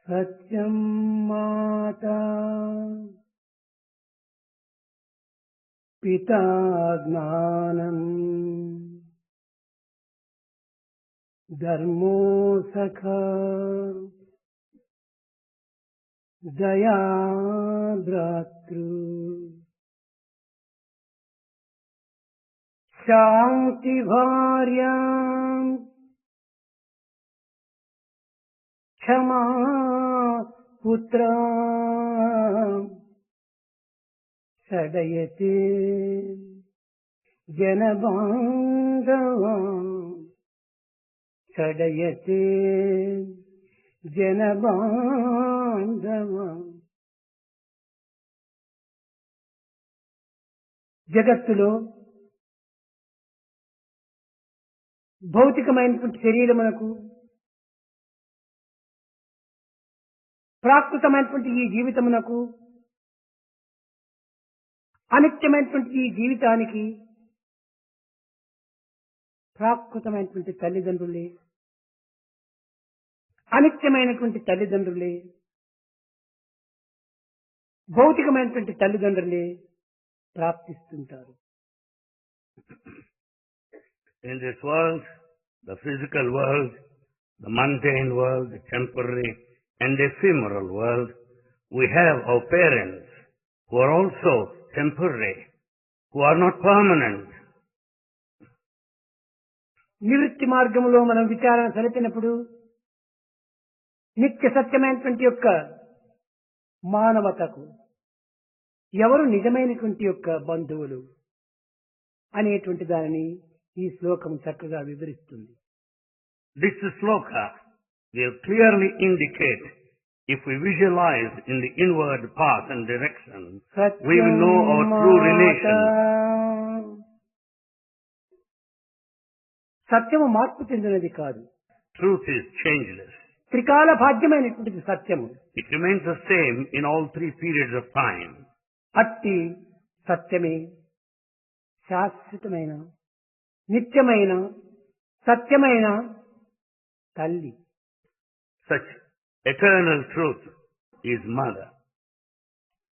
సత్యం మాతా పితా జ్ఞానం ధర్మో సఖా దయా భ్రాతృ శాంతి భార్యా క్షమా పుత్ర షడయతే జనబాంధవ షడయతే జనబాంధవ. జగత్తులో భౌతికమైనటువంటి శరీరమునకు ప్రాకృతమైనటువంటి ఈ జీవితమునకు అనిత్యమైనటువంటి ఈ జీవితానికి ప్రాకృతమైనటువంటి తల్లిదండ్రులే, అనిత్యమైనటువంటి తల్లిదండ్రులే, భౌతికమైనటువంటి తల్లిదండ్రులే ప్రాప్తిస్తుంటారు. In this world, the physical world, the mundane world, the temporary and ephemeral world, we have our parents who are also temporary, who are not permanent. నివృత్తి మార్గంలో మనం విచారణ సరిపినప్పుడు నిత్య సత్యమైనటువంటి యొక్క మానవతకు ఎవరు నిజమైనటువంటి యొక్క బంధువులు అనేటువంటి దానిని ఈ శ్లోకం చక్కగా వివరిస్తుంది. This sloka will clearly indicate, if we visualize in the inward path and direction, we will know our true relation. సత్యము మార్పు చెందినది కాదు. Truth is changeless. త్రికాల భాగ్యమైనటువంటిది సత్యము. It remains the same in all three periods of time. అట్టి సత్యమే శాశ్వతమైన నిత్యమైన సత్యమైన తల్లి. Such eternal truth is mother.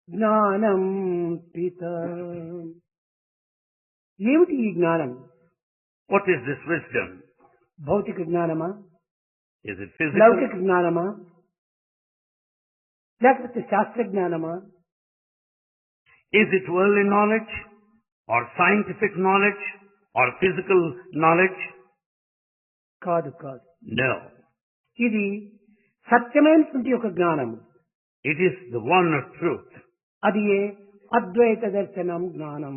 జ్ఞానం పిత. ఏమిటి ఈ జ్ఞానం? What is this wisdom? భౌతిక జ్ఞానమా, Is it physical? లౌకిక జ్ఞానమా, లేకపోతే శాస్త్ర జ్ఞానమా? Is it worldly knowledge or scientific knowledge or physical knowledge? కాదు కాదు. No. ఇది సత్యమైనటువంటి ఒక జ్ఞానము. It is the one of truth. అది ఏ అద్వైత దర్శనం జ్ఞానం.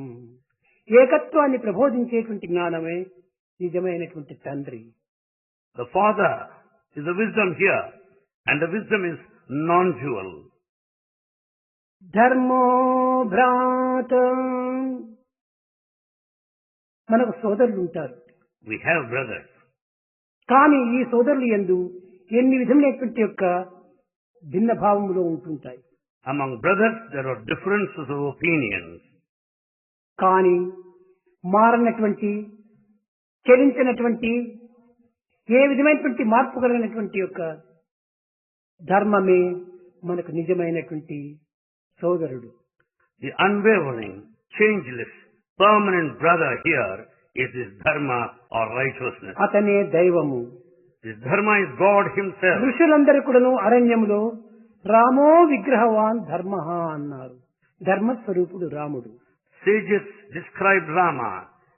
ఏకత్వాన్ని ప్రబోధించేటువంటి జ్ఞానమే నిజమైనటువంటి తండ్రి. The Father is the wisdom here, and the wisdom is non-dual. ధర్మో భ్రాత. మనకు సోదరులు ఉంటారు. We have brothers. కానీ ఈ సోదరులు యందు ఎన్ని విధములైనటువంటి యొక్క భిన్న భావములో ఉంటుంటాయి. Among brothers there are differences of opinions. కానీ మారనటువంటి, చలించినటువంటి, ఏ విధమైనటువంటి మార్పు కలిగినటువంటి యొక్క ధర్మమే మనకు నిజమైనటువంటి సోదరుడు. The unwavering, changeless, permanent brother here is this dharma or righteousness. అతనే దైవము. This dharma is God himself. ఋషులందరూ కూడాను అరణ్యములో రామో విగ్రహవాన్ ధర్మ అన్నారు. ధర్మస్వరూపుడు రాముడు. Sages described Rama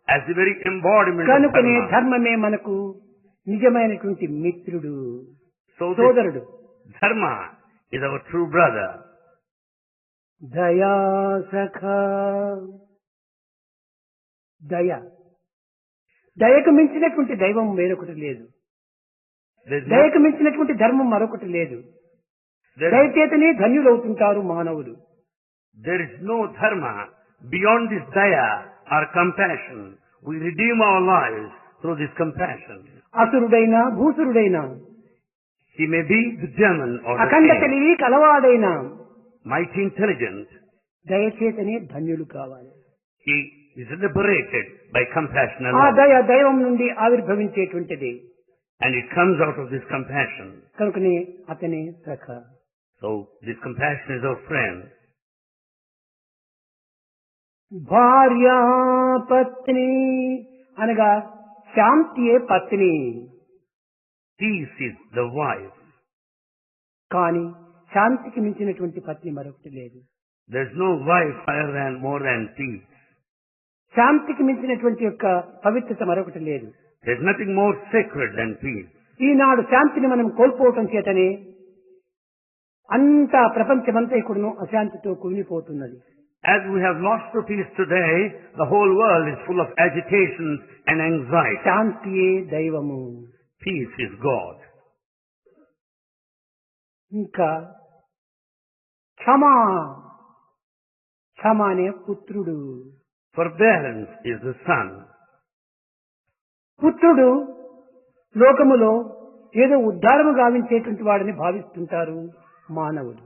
as the very embodiment of కనుకనే dharma. ధర్మమే మనకు నిజమైనటువంటి మిత్రుడు, So సోదరుడు. this dharma is our true brother. దయా సఖా. దయ. దయకు మించినటువంటి దైవం వేరొకటి లేదు. There is దయకు మించినటువంటి ధర్మం మరొకటి లేదు. There దయచేతనే ధన్యులవుతుంటారు మానవులు. is no dharma beyond this daya or compassion. We redeem our lives through this compassion. అసురుడైనా భూసురుడైనా, He may be the demon or the Akhanda king, తెలివి కలవాడైనా mighty intelligent. దయచేతనే ధన్యులు కావాలి. He is liberated by compassion ఆ alone. దయ దైవం నుండి ఆవిర్భవించేటువంటిది. And it comes out of this compassion. కనుకనే అతని సఖ. So this compassion is our friend. భార్యా పత్ని అనగా శాంతియే పత్ని. Peace is the wife. కానీ శాంతికి మించినటువంటి పత్ని మరొకటి లేదు. There's no wife higher than, more than peace. శాంతికి మించినటువంటి యొక్క పవిత్రత మరొకటి లేదు. There's nothing more sacred than peace. ఈనాడు శాంతిని మనం కోల్పోవటం చేతనే అంతా ప్రపంచమంతా ఇక్కడను అశాంతితో కుమిలిపోతున్నది. As we have lost the peace today, the whole world is full of agitation and anxiety. శాంతియే దైవము. Peace is God. ఇంకా క్షమా, క్షమానే పుత్రుడు. Forbearance is the son. పుత్రుడు లోకములో ఏదో ఉద్ధారము గావించేటువంటి వాడిని భావిస్తుంటారు మానవుడు.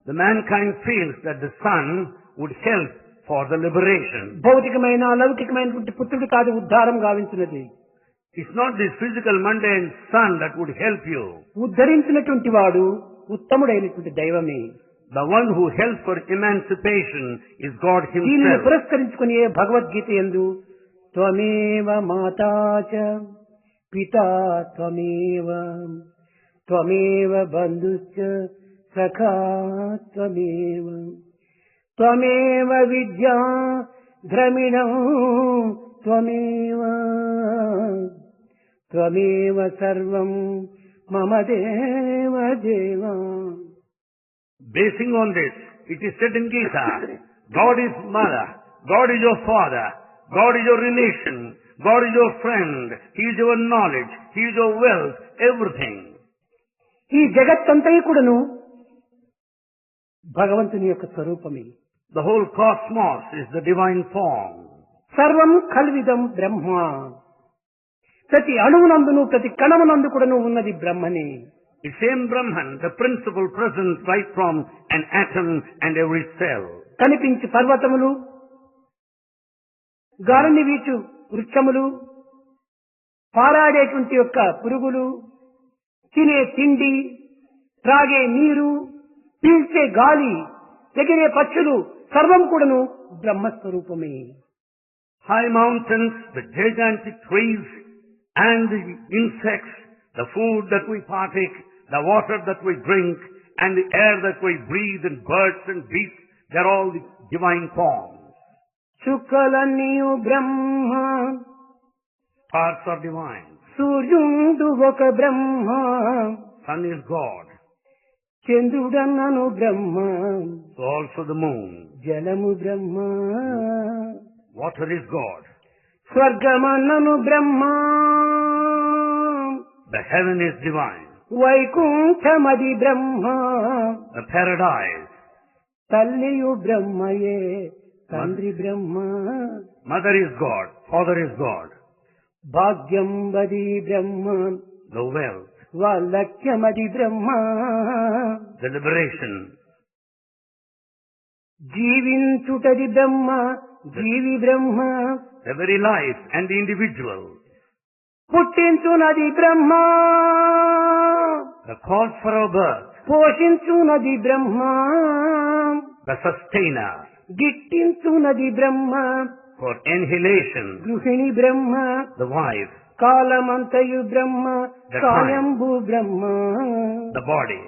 The mankind feels that the son would help for the liberation. భౌతికమైన లౌకికమైనటువంటి పుత్రుడు కాదు ఉద్ధారం గావించినది. It's not this physical mundane son that would help you. ఉద్ధరించినటువంటి వాడు ఉత్తముడైనటువంటి దైవమే. The one who helps for emancipation is God దీనిని himself. పురస్కరించుకుని భగవద్గీత యందు త్వమేవ మాతా చ పితా త్వమేవ త్వమేవ బంధుశ్చ సఖా త్వమేవ త్వమేవ విద్యా ద్రమిణం త్వమేవ త్వమేవ సర్వం మమ దేవ దేవ. Basing on this, it is said in Gita, God is mother, God is your father, God is your relation, God is your friend, He is your knowledge, He is your wealth, everything. ఈ జగత్తంతయు కూడాను భగవంతుని యొక్క స్వరూపమే. The whole cosmos is the divine form. సర్వం ఖల్విదం బ్రహ్మ. ప్రతి అణువునందును ప్రతి కణమునందు కూడాను ఉన్నది బ్రహ్మనే. The same Brahman, the principal presence right from an atom and every cell. కనిపించి పర్వతములు, గాలిని వీచు వృక్షములు, పారాడేటువంటి యొక్క పురుగులు, తినే తిండి, త్రాగే నీరు, పీల్చే గాలి, ఎగిరే పక్షులు సర్వం కూడాను బ్రహ్మస్వరూపమే. High mountains, the gigantic trees, and the insects, the food that we partake, the water that we drink, and the air that we breathe, and birds and beasts, they're all the divine forms. చుక్కలన్నీయు Brahma, Stars are divine. సూర్యుడు ఒక బ్రహ్మ, Sun is God. చంద్రుడన్నను Brahma, So also the moon. జలము బ్రహ్మ, Water is God. స్వర్గమన్నను Brahma, The heaven is divine. వైకుంఠమది Brahma, The paradise. తల్లియు బ్రహ్మయే, తండ్రి బ్రహ్మ, Mother is God. Father is God. భాగ్యం వది బ్రహ్మ, The wealth. వాలక్ష్యమది Brahma, The liberation. జీవించుటది Brahma, G V Brahma, The very life and the individual. పుట్టించునది Brahma, The cause for our birth. పోషించునది Brahma, The sustainer. గిట్టించునది Brahma, For annihilation. గృహిణి బ్రహ్మ, The wife. కాలమంతయు Brahma, The కాయంబు Brahma, The body.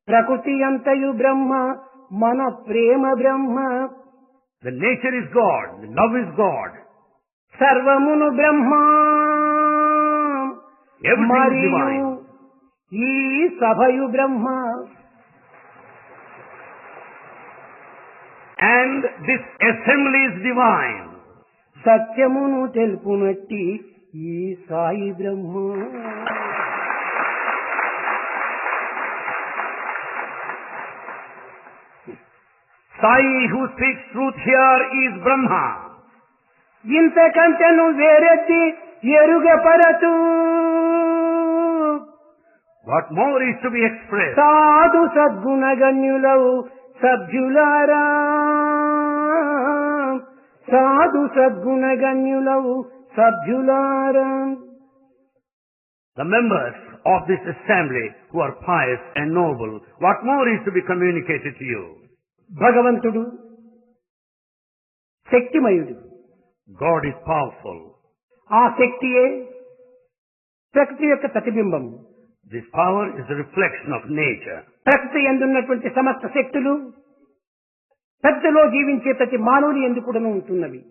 ప్రకృతి అంతయు బ్రహ్మ, మన ప్రేమ బ్రహ్మ, The nature is God. The love is God. సర్వమును బ్రహ్మ, Everything is మరియు divine. ఈ సభయు బ్రహ్మ. And this assembly is divine. సత్యమును తెలుపునట్టి ఈ సాయి బ్రహ్మ. Sai who speaks truth here is Brahma. ఇంతకంటెను వేరెత్తి ఎరుగపరచు What more is to be expressed? సాధు సద్గుణగణ్యులవు సభ్యులారా, సాధు సద్గుణగణ్యులవు సభ్యులారా, The members of this assembly who are pious and noble, what more is to be communicated to you? భగవంతుడు శక్తిమయుడు. God is powerful. ఆ శక్తియే ప్రకృతి యొక్క ప్రతిబింబం. This power is a reflection of nature. ప్రకృతి యందున్నటువంటి సమస్త శక్తులు ప్రకృతిలో జీవించే ప్రతి మానవుని యందు కూడా ఉంటున్నవి.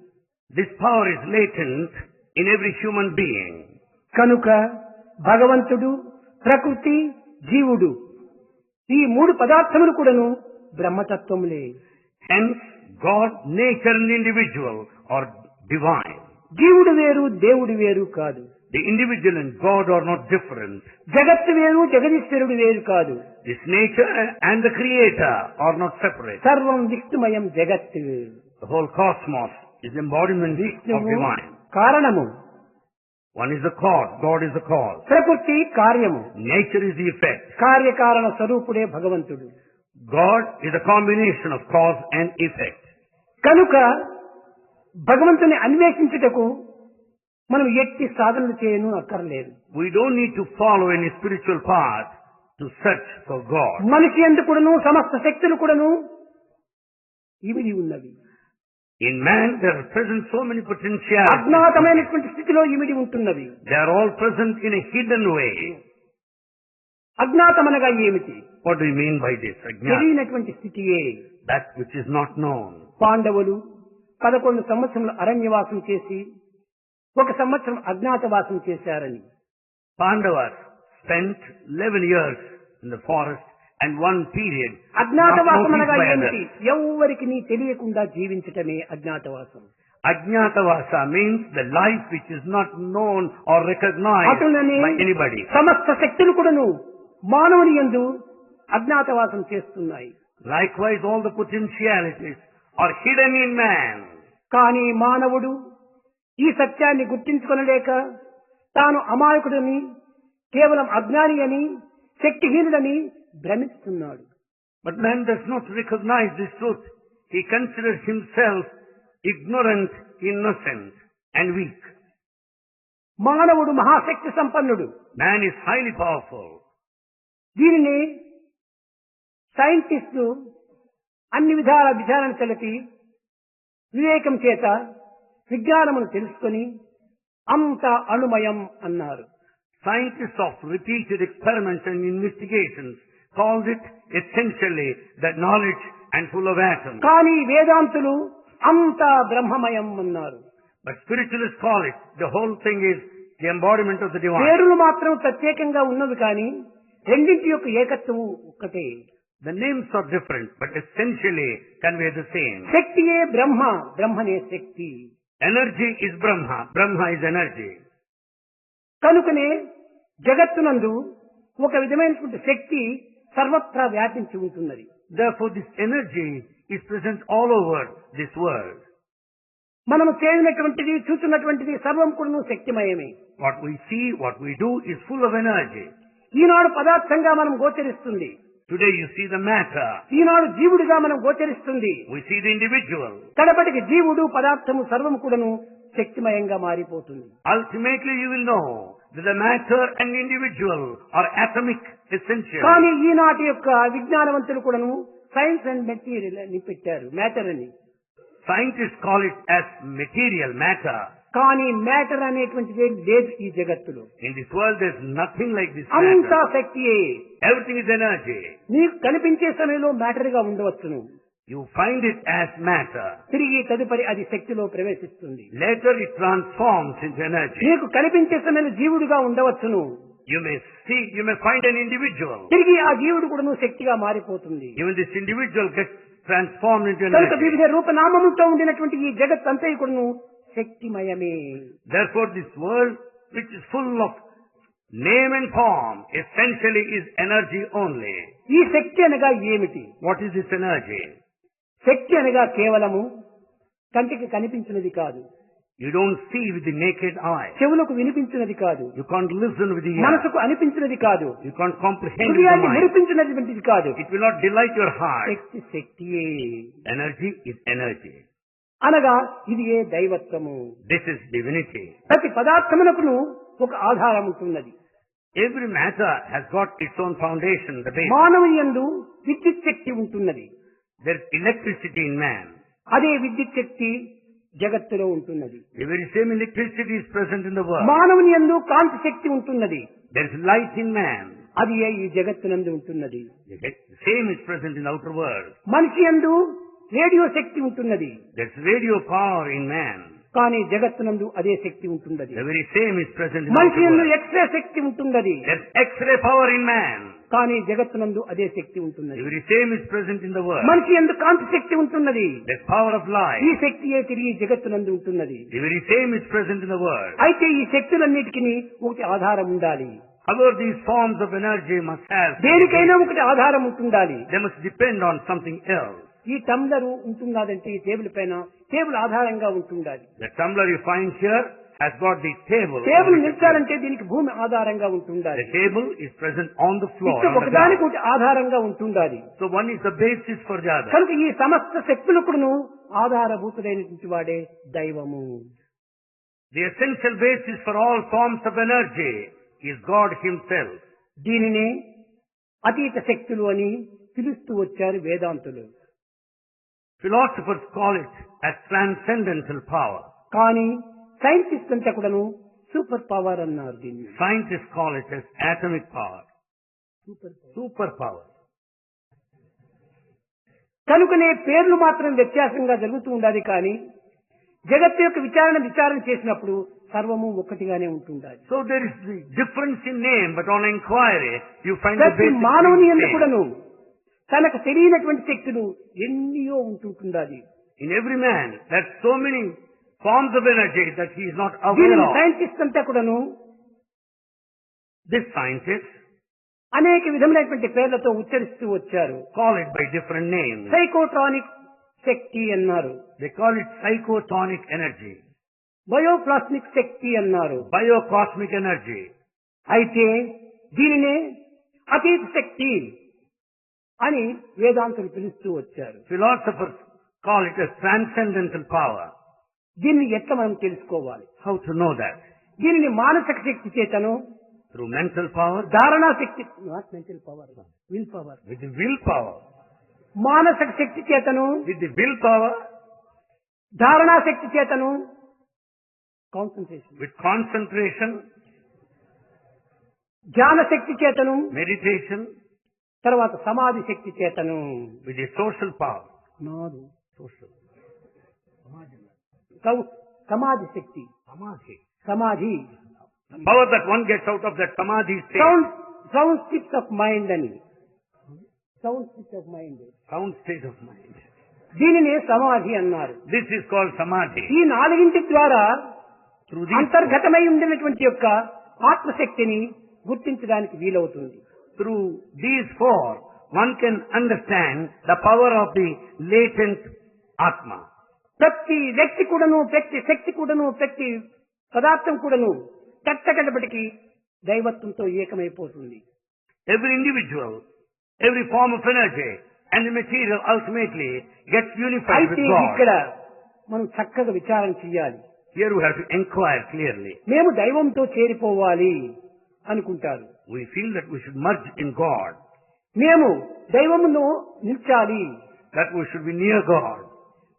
This power is latent in every human being. కనుక భగవంతుడు, ప్రకృతి, జీవుడు ఈ మూడు పదార్థములు కూడాను బ్రహ్మతత్వములే. Hence, God, nature and individual are divine. జీవుడు వేరు, దేవుడు వేరు కాదు. The individual and God are not different. జగత్తు వేరు, జగదీశ్వరుడు వేరు కాదు. This nature and the creator are not separate. సర్వం విష్ణుమయం జగత్తు. The whole cosmos is embodiment of divine. కారణము, One is the cause, God is the cause. ప్రకృతి కార్యము, Nature is the effect. కార్యకారణ స్వరూపుడే భగవంతుడు. God is a combination of cause and effect. కనుక భగవంతుని అన్వేషించుటకు మనం ఎట్టి సాధనలు చేయను అక్కర్లేదు. We don't need to follow any spiritual path to search for God. మనిషి యందు కూడాను సమస్త శక్తులు కూడాను ఇమిడి ఉన్నవి. In man there are present so many potentialities. అజ్ఞాతమైనటువంటి స్థితిలో ఇమిడి ఉంటున్నవి. They are all present in a hidden way. అజ్ఞాతమనగా ఏమిటి? What do you mean by this? Ajnana. తెలియనటువంటి స్థితియే. That which is not known. పాండవులు 11 సంవత్సరములు అరణ్యవాసం చేసి 1 సంవత్సరం అజ్ఞాతవాసం చేశారని. Pandavas spent 11 years in the forest and one period అజ్ఞాతవాసం not అనగా noticed by ఏమిటి? others. ఎవ్వరికి నీ తెలియకుండా జీవించటమే అజ్ఞాతవాసం. Ajnatavasa means the life which is not known or recognized అటులనే by anybody. సమస్త శక్తులు కూడాను మానవుని యందు అజ్ఞాతవాసం చేస్తున్నాయి. Likewise, all the potentialities are hidden in man. కానీ మానవుడు ఈ సత్యాన్ని గుర్తించుకొనలేక తాను అమాయకుడని, కేవలం అజ్ఞాని అని, శక్తిహీనుడని భ్రమిస్తున్నాడు. But man does not recognize this truth. He considers himself ignorant, innocent, and weak. మానవుడు మహాశక్తి సంపన్నుడు. Man is highly powerful. దీనిని సైంటిస్టులు అన్ని విధాల విచారణ తెలిపి వివేకం చేత విజ్ఞానమును తెలుసుకొని అంత అణుమయం అన్నారు. Scientists of repeated experiments and investigations called it essentially the knowledge and full of atoms. కానీ వేదాంతులు అంత బ్రహ్మమయం అన్నారు. But spiritualists call it, the whole thing is the embodiment of the divine. పేరులు మాత్రం ప్రత్యేకంగా ఉన్నవి కానీ రెండింటి యొక్క ఏకత్వము ఒక్కటే. The names are different, but essentially convey the same. శక్తియే Brahma, బ్రహ్మనే Shakti. Energy is Brahma, Brahma is energy. కనుకనే జగత్తునందు ఒక విధమైనటువంటి శక్తి సర్వత్రా వ్యాపించి ఉంటున్నది. Therefore, this energy is present all over this world. మనము చేసినటువంటిది, చూస్తున్నటువంటిది సర్వం కూడా శక్తిమయమే. What we see, what we do is full of energy. ఈనాడు పదార్థంగా మనం గోచరిస్తుంది. Today you see the matter. ఈనాడు జీవుడిగా మనం గోచరిస్తుంది. We see the individual. కడపటికి జీవుడు, పదార్థము సర్వము కూడాను శక్తిమయంగా మారిపోతుంది. Ultimately you will know that the matter and individual are atomic essential. కానీ ఈనాటి యొక్క విజ్ఞానవంతులు కూడాను సైన్స్ అండ్ మెటీరియల్ అని పెట్టారు, మ్యాటర్ అని. Scientists call it as material matter. కానీ మ్యాటర్ అనేటువంటిది లేదు ఈ జగత్తులో. In this world there is nothing like this అంతా matter. శక్తియే. Everything is energy. నీకు కనిపించే సమయంలో మ్యాటర్ గా ఉండవచ్చును. You find it as matter. తిరిగి తదుపరి అది శక్తిలో ప్రవేశిస్తుంది. Later it transforms into energy. నీకు కనిపించే సమయంలో జీవుడుగా ఉండవచ్చును. You may find an individual. తిరిగి ఆ జీవుడు కూడా శక్తిగా మారిపోతుంది. Even this individual gets transformed into కనుక energy. వివిధ రూపనామములతో ఉండినటువంటి ఈ జగత్ అంతా కూడాను శక్తిమయమే. Therefore this world, which is full of name and form, essentially is energy only. ఈ శక్తి అనగా ఏమిటి? What is this energy? శక్తి అనగా కేవలము కంటికి కనిపించినది కాదు, You don't see with the naked eye. చెవులకు వినిపించినది కాదు, You can't listen with the ear. మనసుకు అనిపించినది కాదు, You can't comprehend with the హృదయాన్ని mind. మురిపించినటువంటిది కాదు. It will not delight your heart. శక్తియే. Energy is energy. అనగా ఇది ఏ దైవత్వము. This is divinity. ప్రతి పదార్థమునకును ఒక ఆధారం ఉంటున్నది. Every matter has got its own foundation, the base. మానవుని యందు విద్యుత్ శక్తి ఉంటున్నది. There is electricity in man. అదే విద్యుత్ శక్తి జగత్తులో ఉంటున్నది. The very same electricity is present in the world. మానవుని యందు కాంతి శక్తి ఉంటున్నది. There is light in man. అది ఈ జగత్తునందు ఉంటున్నది. The same is present in the outer world. మనిషి యందు రేడియో శక్తి ఉంటున్నది. There is radio power in man. కానీ జగత్తునందు అదే శక్తి ఉంటున్నది. The very same is present in the మనిషి outer యందు world. ఎక్స్రే శక్తి ఉంటున్నది. There is X-ray power in man. కానీ జగత్తునందు అదే శక్తి The ఉంటున్నది. very same is present in the world. మనిషి యందు కాంతి శక్తి ఉంటున్నది. There is power of ఈ light. శక్తియే తిరిగి జగత్తునందు ఉంటున్నది. The very same is present in the world. అయితే ఈ శక్తులన్నిటికీ ఒకటి ఆధారం ఉండాలి. However, these forms of energy must have, దేనికైనా ఒకటి ఆధారం ఉంటుండాలి. they must depend on something else. ఈ టంబ్లర్ ఉంటున్నదంటే ఈ టేబుల్ పైన టేబుల్ ఆధారంగా ఉంటుండాలి. The tumbler you find here has got the table. Table నిల్చాలంటే దీనికి భూమి ఆధారంగా ఉంటుండాలి. The table is present on the floor. ఇటు On the ఒకదానికి ground. ఒకటి ఆధారంగా ఉంటుండాలి. So one is the basis for the other. కనుక ఈ సమస్త శక్తులకును ఆధారభూతులైనటువంటి వాడే దైవము. The essential basis for all forms of energy is God Himself. దీనినే అతీత శక్తులు అని పిలుస్తూ వచ్చారు వేదాంతులు. Philosophers call it as transcendental power. కానీ సైంటిస్ట్ అంతా కూడాను సూపర్ పవర్ అన్నారు దీన్ని. Scientists call it as atomic power. Superpower. కనుకనే పేర్లు మాత్రం వ్యత్యాసంగా జరుగుతూ ఉండాలి కానీ జగత్తు యొక్క విచారణ చేసినప్పుడు సర్వము ఒక్కటిగానే ఉంటుండాలి. So there is the difference in name, but on inquiry you find the ప్రతి basic మానవుని యందు same. కూడాను తనకు తెలియనటువంటి శక్తులు ఎన్నో ఉంటుండాలి. In every man, there's so many forms of energy that he is not aware దీనిని of. సైంటిస్ట్ అంతా కూడాను This scientists అనేక విధములైనటువంటి పేర్లతో ఉచ్చరిస్తూ వచ్చారు. call it by different names. సైకోట్రానిక్ శక్తి అన్నారు, They call it psychotonic energy, bioplasmic శక్తి అన్నారు. biocosmic energy. అయితే దీనినే అతీత శక్తి అని వేదాంతులు పిలుస్తూ వచ్చారు. Philosophers call it as transcendental power. దీన్ని ఎట్లా మనం తెలుసుకోవాలి? How to know that? దీనిని మానసిక శక్తి చేతను, Through mental power, ధారణా శక్తి, not mental power, will power, with the willpower. మానసిక శక్తి చేతను, With the willpower, ధారణా శక్తి చేతను, కాన్సన్ట్రేషన్, with concentration, జ్ఞాన శక్తి చేతను, meditation, తర్వాత సమాధి శక్తి చేతను. with the social power. నాదు Social. సమాధి శక్తి, Samadhi. సమాధి The power that one gets out of that samadhi state. Sound steps of mind అని, sound steps of mind, Sound state of mind. దీనినే సమాధి అన్నారు. This is called samadhi. ఈ నాలుగింటి ద్వారా Through these, అంతర్గతమై ఉండినటువంటి యొక్క ఆత్మశక్తిని గుర్తించడానికి వీలవుతుంది. through these four, one can understand the power of the latent Atma. ప్రతి వ్యక్తి కూడాను, ప్రతి శక్తి కూడాను, ప్రతి పదార్థం కూడాను కట్టకడపటికి దైవత్వంతో ఏకమైపోతుంది. Every individual, every form of energy and the material ultimately gets unified అయితే with God. ఇక్కడ మనం చక్కగా విచారణ చేయాలి. Here we have to inquire clearly. మేము దైవంతో చేరిపోవాలి అనుకుంటారు. We feel that we should merge in God, మేము దైవమును నిల్చాలి, that we should be near God,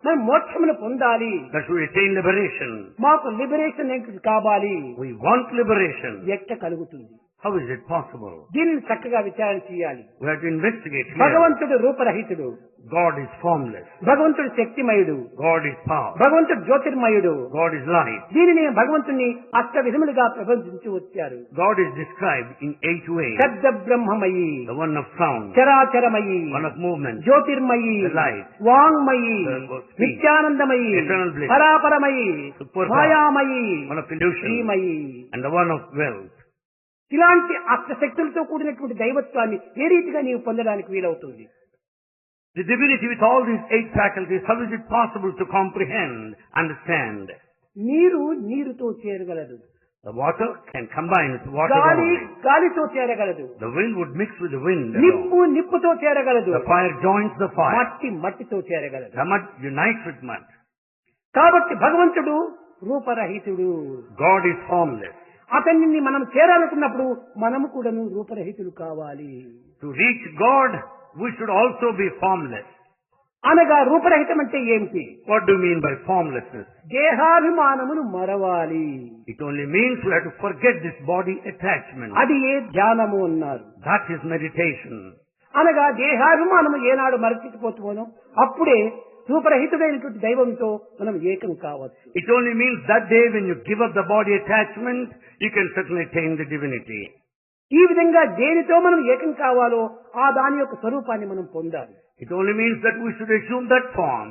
మనం మోక్షమును పొందాలి, that we attain liberation. మాకు లిబరేషన్ కావాలి. We want liberation. ఎట్ట కలుగుతుంది? How is it possible? దీనిని చక్కగా విచారణ చేయాలి. We have to investigate here. భగవంతుడు రూపరహితుడు, God is formless. భగవంతుడు శక్తిమయుడు, God is power. భగవంతుడు జ్యోతిర్మయుడు. God is light. దీనిని భగవంతుని అష్ట విధములుగా ప్రబంధించి వచ్చారు. God is described in 8 ways. శబ్ద బ్రహ్మమయి, The one of sound, చరాచరమయి, one of movement, Jyotirmayi, the light, వాంగ్మయి, the speech, నిత్యానందమయి, eternal bliss, పరాపరమయి, superpower, మాయామయి, one of illusion, Srimayi. and the one of wealth. ఇలాంటి అష్టశక్తులతో కూడినటువంటి దైవత్వాన్ని ఏ రీతిగా నీవు పొందడానికి వీలవుతుంది? The divinity with all these 8 faculties, how is it possible to comprehend, understand? నీరు నీరుతో చేరగలదు, The water can combine with water గాలి only. గాలితో చేరగలదు, The wind would mix with the wind నిప్పు alone. నిప్పుతో చేరగలదు, The fire joins the fire. మట్టి మట్టితో చేరగలదు. The mud unites with mud. కాబట్టి భగవంతుడు రూపరహితుడు. God is formless. అతన్ని మనం చేరాలనుకున్నప్పుడు మనము కూడాను రూపరహితులు కావాలి. To reach God, we should also be formless. అనగా రూపరహితం అంటే ఏమిటి? What do you mean by formlessness? దేహాభిమానమును మరవాలి. It only means we have to forget this body attachment. అది ఏ ధ్యానము అన్నారు. That is meditation. అనగా దేహాభిమానము ఏనాడు మరచిపోతున్నామో అప్పుడే రూపరహితుడైనటువంటి దైవంతో మనం ఏకం కావచ్చు. It only means that day when you give up the body attachment, you can certainly attain the divinity. ఈ విధంగా దేనితో మనం ఏకం కావాలో ఆ దాని యొక్క స్వరూపాన్ని మనం పొందాలి. It only means that we should assume that form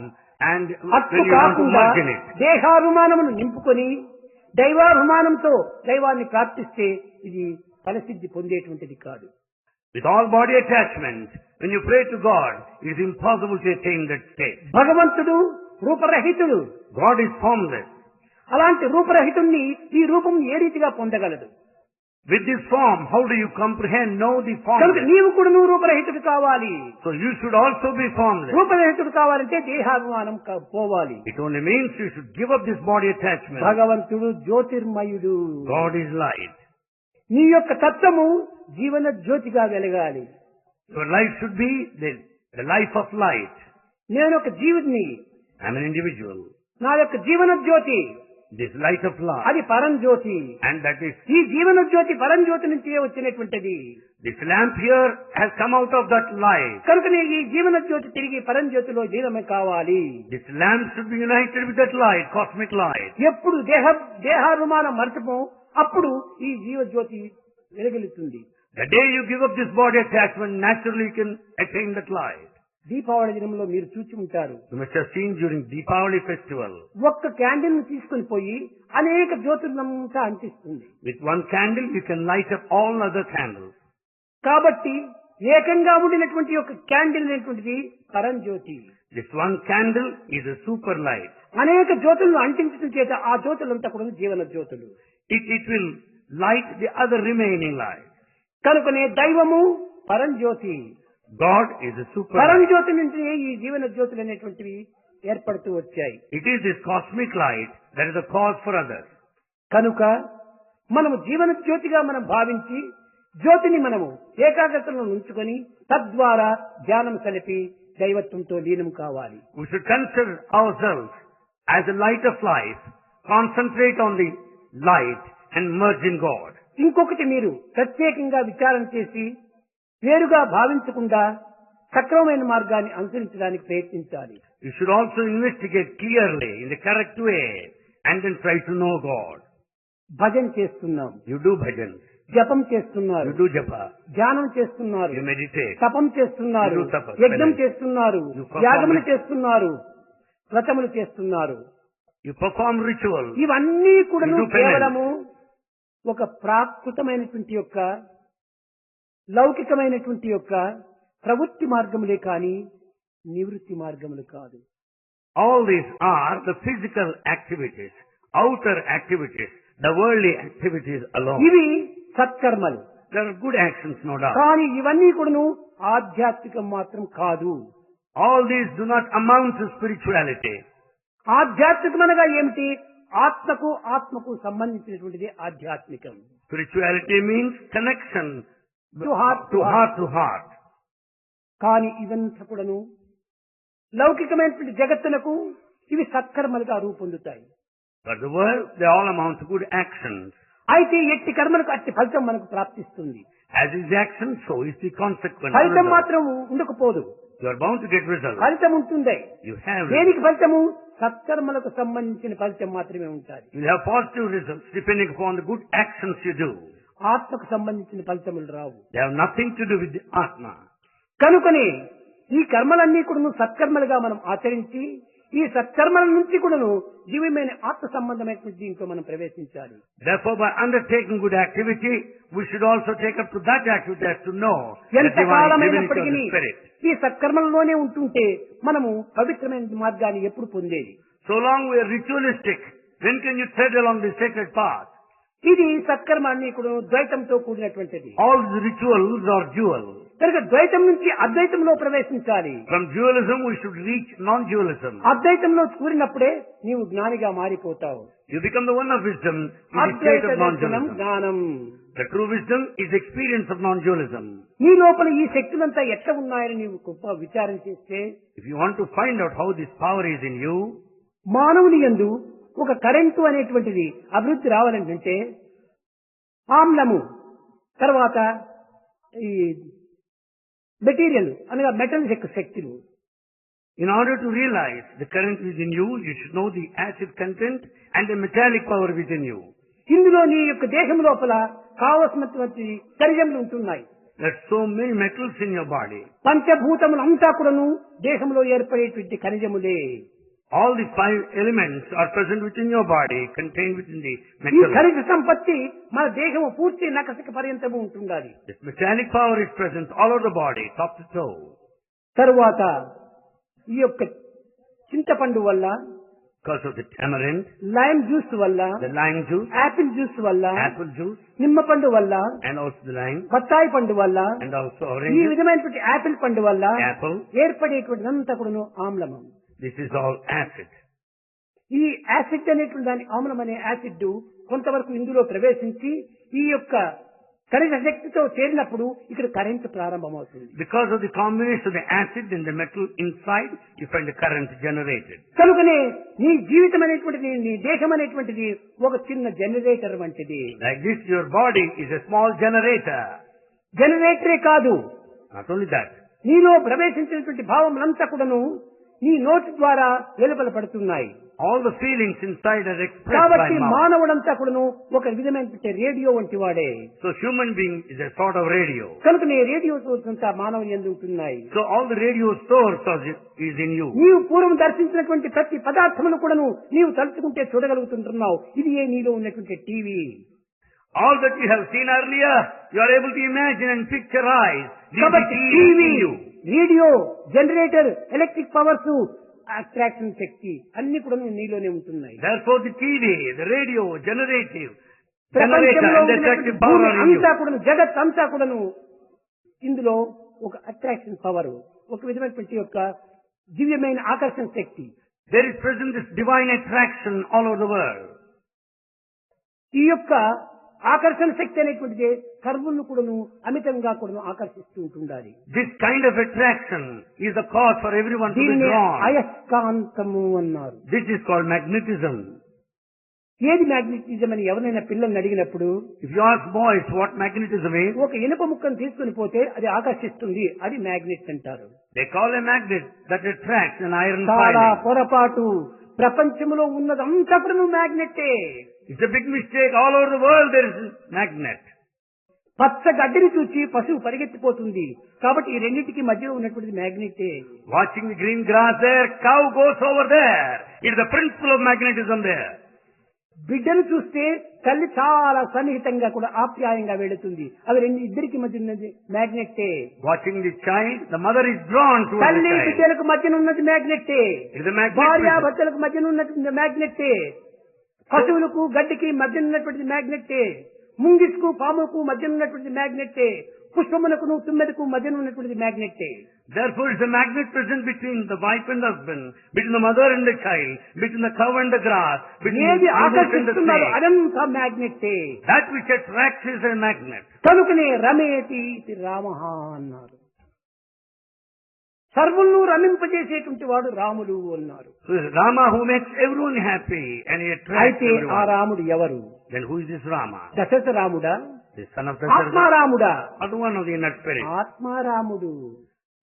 and అట్లు when you want to కాకుండా merge in it. దేహాభిమానమును నింపుకొని దైవాభిమానంతో దైవాన్ని ప్రార్థిస్తే ఇది ఫలసిద్ధి పొందేటువంటిది కాదు. With all body attachment, when you pray to God, it is impossible to attain that state. భగవంతుడు రూపరహితుడు. God is formless. అలాంటి రూపరహితుణ్ణి ఈ రూపం ఏ రీతిగా పొందగలదు? With this form, how do you comprehend, know the కనుక formless? నీవు కూడా నువ్వు రూపరహితుడు కావాలి. So you should also be formless. రూపరహితుడు కావాలంటే దేహాభిమానం పోవాలి. It only means you should give up this body attachment. భగవంతుడు జ్యోతిర్మయుడు. God is light. నీ యొక్క తత్వము జీవన జ్యోతిగా వెలగాలి. Your life should be the life of light. నేను ఒక జీవుడిని. I am an individual. నా యొక్క Jeevan Jyoti This light of light. అది పరంజ్యోతి. And that is, ఈ జీవన జ్యోతి పరంజ్యోతి నుంచే వచ్చినటువంటిది. this lamp here has come out of that light. కనుకనే ఈ జీవన జ్యోతి తిరిగి పరంజ్యోతిలో లీనమే కావాలి. This lamp should be united with that light, cosmic light. ఎప్పుడు దేహాభిమానం మరచపో అప్పుడు ఈ జీవజ్యోతి వెలుగుతుంది. The day you give up this body attachment, naturally you can attain that light. Deepavali దినంలో మీరు చూచి ఉంటారు. You must have seen during Deepavali festival. ఒక్క క్యాండిల్ ను తీసుకుని పోయి అనేక జ్యోతులంతా అంటిస్తుంది. With one candle you can light up all other candles. కాబట్టి ఏకంగా ఉండినటువంటి ఒక క్యాండిల్ అనేటువంటిది పరంజ్యోతి. This one candle is a super light. అనేక జ్యోతులను అంటించడం చేత ఆ జ్యోతులంతా కూడా జీవన జ్యోతులు. It will light the other remaining light. కనుకనే దైవము పరంజ్యోతి. God is a super light. పరంజ్యోతి నుంచి ఈ జీవన జ్యోతులు అనేటువంటివి ఏర్పడుతూ వచ్చాయి. It is this cosmic light that is the cause for others. కనుక మనము జీవన జ్యోతిగా మనం భావించి జ్యోతిని మనము ఏకాగ్రతలో ఉంచుకొని తద్వారా ధ్యానం కలిపి దైవత్వంతో లీనం కావాలి. We should consider ourselves as a light of life, concentrate on the light and merge in God. ఇంకొకటి మీరు ప్రత్యేకంగా విచారణ చేసి వేరుగా భావించకుండా సక్రమమైన మార్గాన్ని అనుసరించడానికి ప్రయత్నించాలి. You should also investigate clearly in the correct way and then try to know God. భజన చేస్తున్నాం. You do bhajans. జపం చేస్తున్నారు. You do japa. ధ్యానం చేస్తున్నారు. You meditate. తపం చేస్తున్నారు. You do tapas. యజ్ఞం చేస్తున్నారు. You perform యాగములు rituals. చేస్తున్నారు. వ్రతములు చేస్తున్నారు. You perform rituals. ఇవన్నీ కూడా You do penance. కేవలము ఒక ప్రాకృతమైనటువంటి యొక్క లౌకికమైనటువంటి యొక్క ప్రవృత్తి మార్గములే కాని నివృత్తి మార్గములు కాదు. All these are the physical activities, outer activities, the worldly activities alone. ఇవి సత్కర్మలు. There are good actions, no doubt. కానీ ఇవన్నీ కూడాను ఆధ్యాత్మికం మాత్రం కాదు. All these do not amount to spirituality. ఆధ్యాత్మికమనగా ఏమిటి? ఆత్మకు సంబంధించినటువంటిది ఆధ్యాత్మికం. Spirituality means connection To heart to heart. కానీ ఇదంతా కూడాను లౌకికమైనటువంటి జగత్తునకు ఇవి సత్కర్మలుగా రూపొందుతాయి. But the world, they all amount to good actions. అయితే ఎట్టి కర్మలకు అట్టి ఫలితం మనకు ప్రాప్తిస్తుంది. As is the action, so is the consequence. ఫలితం result. మాత్రం ఉండకపోదు. You are bound to get results. ఫలితం ఉంటుంది. You have దేనికి ఫలితము? సత్కర్మలకు సంబంధించిన ఫలితం మాత్రమే ఉంటుంది. You have positive results depending upon the good actions you do. ఆత్మకు సంబంధించిన ఫలితములు రావు. They have nothing to do with the Atma. కనుకనే ఈ కర్మలన్నీ కూడా సత్కర్మలుగా మనం ఆచరించి ఈ సత్కర్మల నుంచి కూడాను దివ్యమైన ఆత్మ సంబంధమైనటువంటి దీంట్లో మనం ప్రవేశించాలి. Therefore, by undertaking good activity, we should also take up to that activity as to know the ఎంత divine divinity of కాలమైనప్పటికీ the Spirit. ఈ సత్కర్మలలోనే ఉంటుంటే మనము పవిత్రమైన మార్గాన్ని ఎప్పుడు పొందేది? So long we are ritualistic, when can you tread along the sacred path? ఇది సత్కర్మ అన్ని కూడా ద్వైతంతో కూడినటువంటిది. All the rituals are dual. కనుక ద్వైతం నుంచి అద్వైతంలో ప్రవేశించాలి. From dualism we should reach non-dualism. అద్వైతంలో కూరినప్పుడే నీవు జ్ఞానిగా మారిపోతావు. You become the one of wisdom in the state Advaita of దర్శనం non-dualism. జ్ఞానం. The true wisdom is the experience of non-dualism. నీ లోపల ఈ శక్తులంతా ఎట్లా ఉన్నాయని నీవు గొప్ప విచారం చేస్తే, If you want to find out how this power is in you, మానవుని యందు ఒక కరెంటు అనేటువంటిది అభివృద్ధి రావాలంటే ఆమ్లము, తర్వాత ఈ మెటీరియల్ అనగా మెటల్ శక్తులు. in order to realize the current within you, you should know the acid content and the metallic power within you. ఇందులో నీ యొక్క దేహం లోపల కావలసినటువంటి శరీరములు ఉంటున్నాయి. There are so many metals in your body. పంచభూతములంతా కూడాను దేహంలో ఏర్పడేటువంటి ఖనిజములే. All the 5 elements are present within your body, contained within the ఈ metal. ఖనిజ సంపత్తి మన దేహము పూర్తి నకసిక పర్యంతము ఉంటుండాలి. This metallic power is present all over the body, top to toe. తరువాత ఈ యొక్క చింతపండు వల్ల, Because of the tamarind, lime juice వల్ల, the lime juice, Apple juice వల్ల, apple juice, నిమ్మ పండు వల్ల, and also the lime, బత్తాయి పండు వల్ల, and also ఈ orange juice, విధమైనటువంటి యాపిల్ పండు వల్ల apple. ఏర్పడేటువంటి అంతా కూడాను ఆమ్లము. This is all acid. ఈ యాసిడ్ అనేటువంటి దాని ఆమ్లం అనే యాసిడ్ కొంతవరకు ఇందులో ప్రవేశించి ఈ యొక్క ఖనిజ శక్తితో చేరినప్పుడు ఇక్కడ కరెంటు ప్రారంభమవుతుంది. Because of the combination of the acid and the metal inside, you find the current generated. కనుకనే నీ జీవితం అనేటువంటిది, నీ దేహం అనేటువంటిది ఒక చిన్న జనరేటర్ వంటిది. Like this, your body is a small generator. జనరేటరే కాదు, Not only that, నీలో ప్రవేశించినటువంటి భావములంతా కూడాను నీ నోటి ద్వారా వెలుపల పడుతున్నాయి. all the feelings inside are expressed by కాబట్టి mouth. మానవుడంతా కూడాను ఒక విధమైనటువంటి రేడియో వంటి వాడే. So human being is a sort of radio. కనుకనే రేడియో సోర్స్ అంతా మానవుని యందు ఉంటున్నాయి. So all the radio source is in you. నీవు పూర్వం దర్శించినటువంటి ప్రతి పదార్థమును కూడాను నీవు తలుచుకుంటే చూడగలుగుతుంటున్నావు. ఇది ఏ నీలో ఉన్నటువంటి TV. All that you have seen earlier, you are able to imagine and picturize. This is కాబట్టి the TV, in you. Radio, generator, electric powers, attraction శక్తి అన్ని కూడా నీలోనే ఉంటున్నాయి. Therefore the TV, the radio, generator ప్రపంచంలో and the attractive power భూమి are in you. అంతా కూడాను, జగత్ అంతా కూడాను ఇందులో ఒక అట్రాక్షన్ పవర్, ఒక విధమైనటువంటి యొక్క దివ్యమైన ఆకర్షణ శక్తి. There is present this divine attraction all over the world. ఈ యొక్క ఆకర్షణ శక్తి అనేటువంటిది సర్వులను కూడాను అమితంగా కూడాను ఆకర్షిస్తూ ఉంటుండాలి. This kind of attraction is the cause for everyone to be దీన్ని drawn. అయస్కాంతము అన్నారు. This is called magnetism. ఏది మ్యాగ్నెటిజం అని ఎవరైనా పిల్లల్ని అడిగినప్పుడు, If you ask boys what magnetism is, ఒక ఇనుప ముక్కను తీసుకుని పోతే అది ఆకర్షిస్తుంది, అది మ్యాగ్నెట్ అంటారు. they call a magnet that attracts an iron చాలా filing. పొరపాటు. ప్రపంచంలో ఉన్నదంతా కూడా మ్యాగ్నెట్టే. It's a big mistake. All over the world there is a magnet. పచ్చ గడ్డిని చూచి పశువు పరిగెత్తిపోతుంది. కాబట్టి ఈ రెండింటికి మధ్యలో ఉన్నటువంటిది మ్యాగ్నెట్టే. Watching the green grass there, cow goes over there. It's the principle of magnetism there. బిడ్డను చూస్తే తల్లి చాలా సన్నిహితంగా కూడా ఆప్యాయంగా వెళుతుంది. అవి ఇద్దరికి మధ్య ఉన్నది మ్యాగ్నెట్టే. Watching the child, the mother is drawn to the తల్లి child. బిడ్డలకు మధ్యన ఉన్నది మ్యాగ్నెట్టే. It's the magnet. భార్యాభర్తలకు మధ్యన ఉన్నటువంటి మ్యాగ్నెట్టే. పశువులకు గడ్డికి మధ్యన ఉన్నటువంటిది మ్యాగ్నెట్టే. ముంగిస్కు పాముకు మధ్యన ఉన్నటువంటిది మ్యాగ్నెట్టే. పుష్పమునకును తుమ్మెదకు మధ్యన ఉన్నటువంటిది మ్యాగ్నెట్టే. Therefore it's a magnet present between the wife and husband, between the mother and the child, between the cow and the grass, between ఏది the animal and the ఆకర్షిస్తున్నారో snake. అదంతా మ్యాగ్నెట్టే. That which attracts is a magnet. కనుకనే రమేతి ఇది రామః అన్నారు. సర్వులను రమింపజేసేటువంటి వాడు రాముడు అన్నారు. So it's Rama who makes everyone happy and he attracts అయితే ఆ everyone. రాముడు ఎవరు? Then who is this Rama? Dasharatha రాముడా, The son of Dasharatha, ఆత్మారాముడా? or the one of the inner spirit? ఆత్మారాముడు.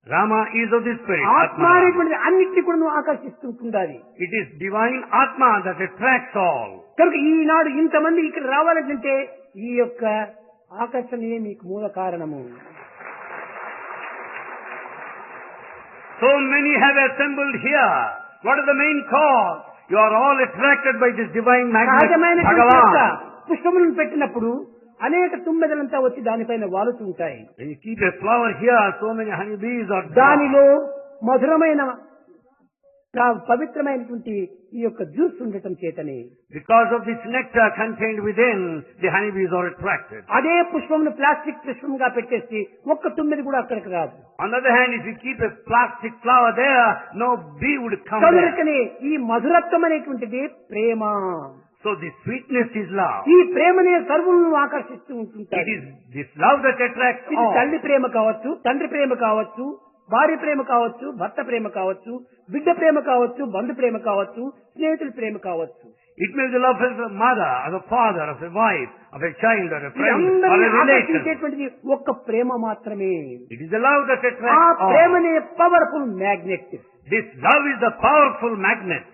Rama is of the spirit. ఆత్మ Atma. అనేటువంటిది అన్నిటిని కూడా నువ్వు ఆకర్షిస్తుంటుండాలి. It is divine Atma that attracts all. కనుక ఈనాడు ఇంతమంది ఇక్కడ రావాలంటే ఈ యొక్క ఆకర్షణయే మీకు మూల కారణము. So many have assembled here. What is the main cause? You are all attracted by this divine magnet, సహజమైనటువంటి యొక్క Bhagavan. పుష్పములను పెట్టినప్పుడు అనేక తుమ్మెదలంతా వచ్చి దానిపైన వాలుతూ ఉంటాయి. When you keep a flower here, so many honeybees are drawn. దానిలో మధురమైన పవిత్రమైనటువంటి ఈ యొక్క జ్యూస్ ఉండటం చేతనే Because of this nectar contained within, the honeybees are attracted. అదే పుష్పమును ప్లాస్టిక్ పుష్పంగా పెట్టేసి ఒక్క తుమ్మిది కూడా అక్కడికి రాదు. On the other hand, if you keep a plastic flower there, no bee would come there. కనుకనే ఈ మధురత్వం అనేటువంటిది ప్రేమ. So the sweetness is love. ఈ ప్రేమనే సర్వులను ఆకర్షిస్తూ ఉంటుంటారు. It is this love that attracts ఇది all. తల్లి ప్రేమ కావచ్చు, తండ్రి ప్రేమ కావచ్చు, భార్య ప్రేమ కావచ్చు, భర్త ప్రేమ కావచ్చు, బిడ్డ ప్రేమ కావచ్చు, బంధు ప్రేమ కావచ్చు, స్నేహితుల ప్రేమ కావచ్చు. It may be the love of a mother, of a father, of a wife, of a child, or a friend, or a అందరినీ relation. ఆకర్షించేటువంటిది ఒక్క ప్రేమ మాత్రమే. It is the love that ఆ attracts all. ప్రేమనే powerful magnet. This love is the powerful magnet.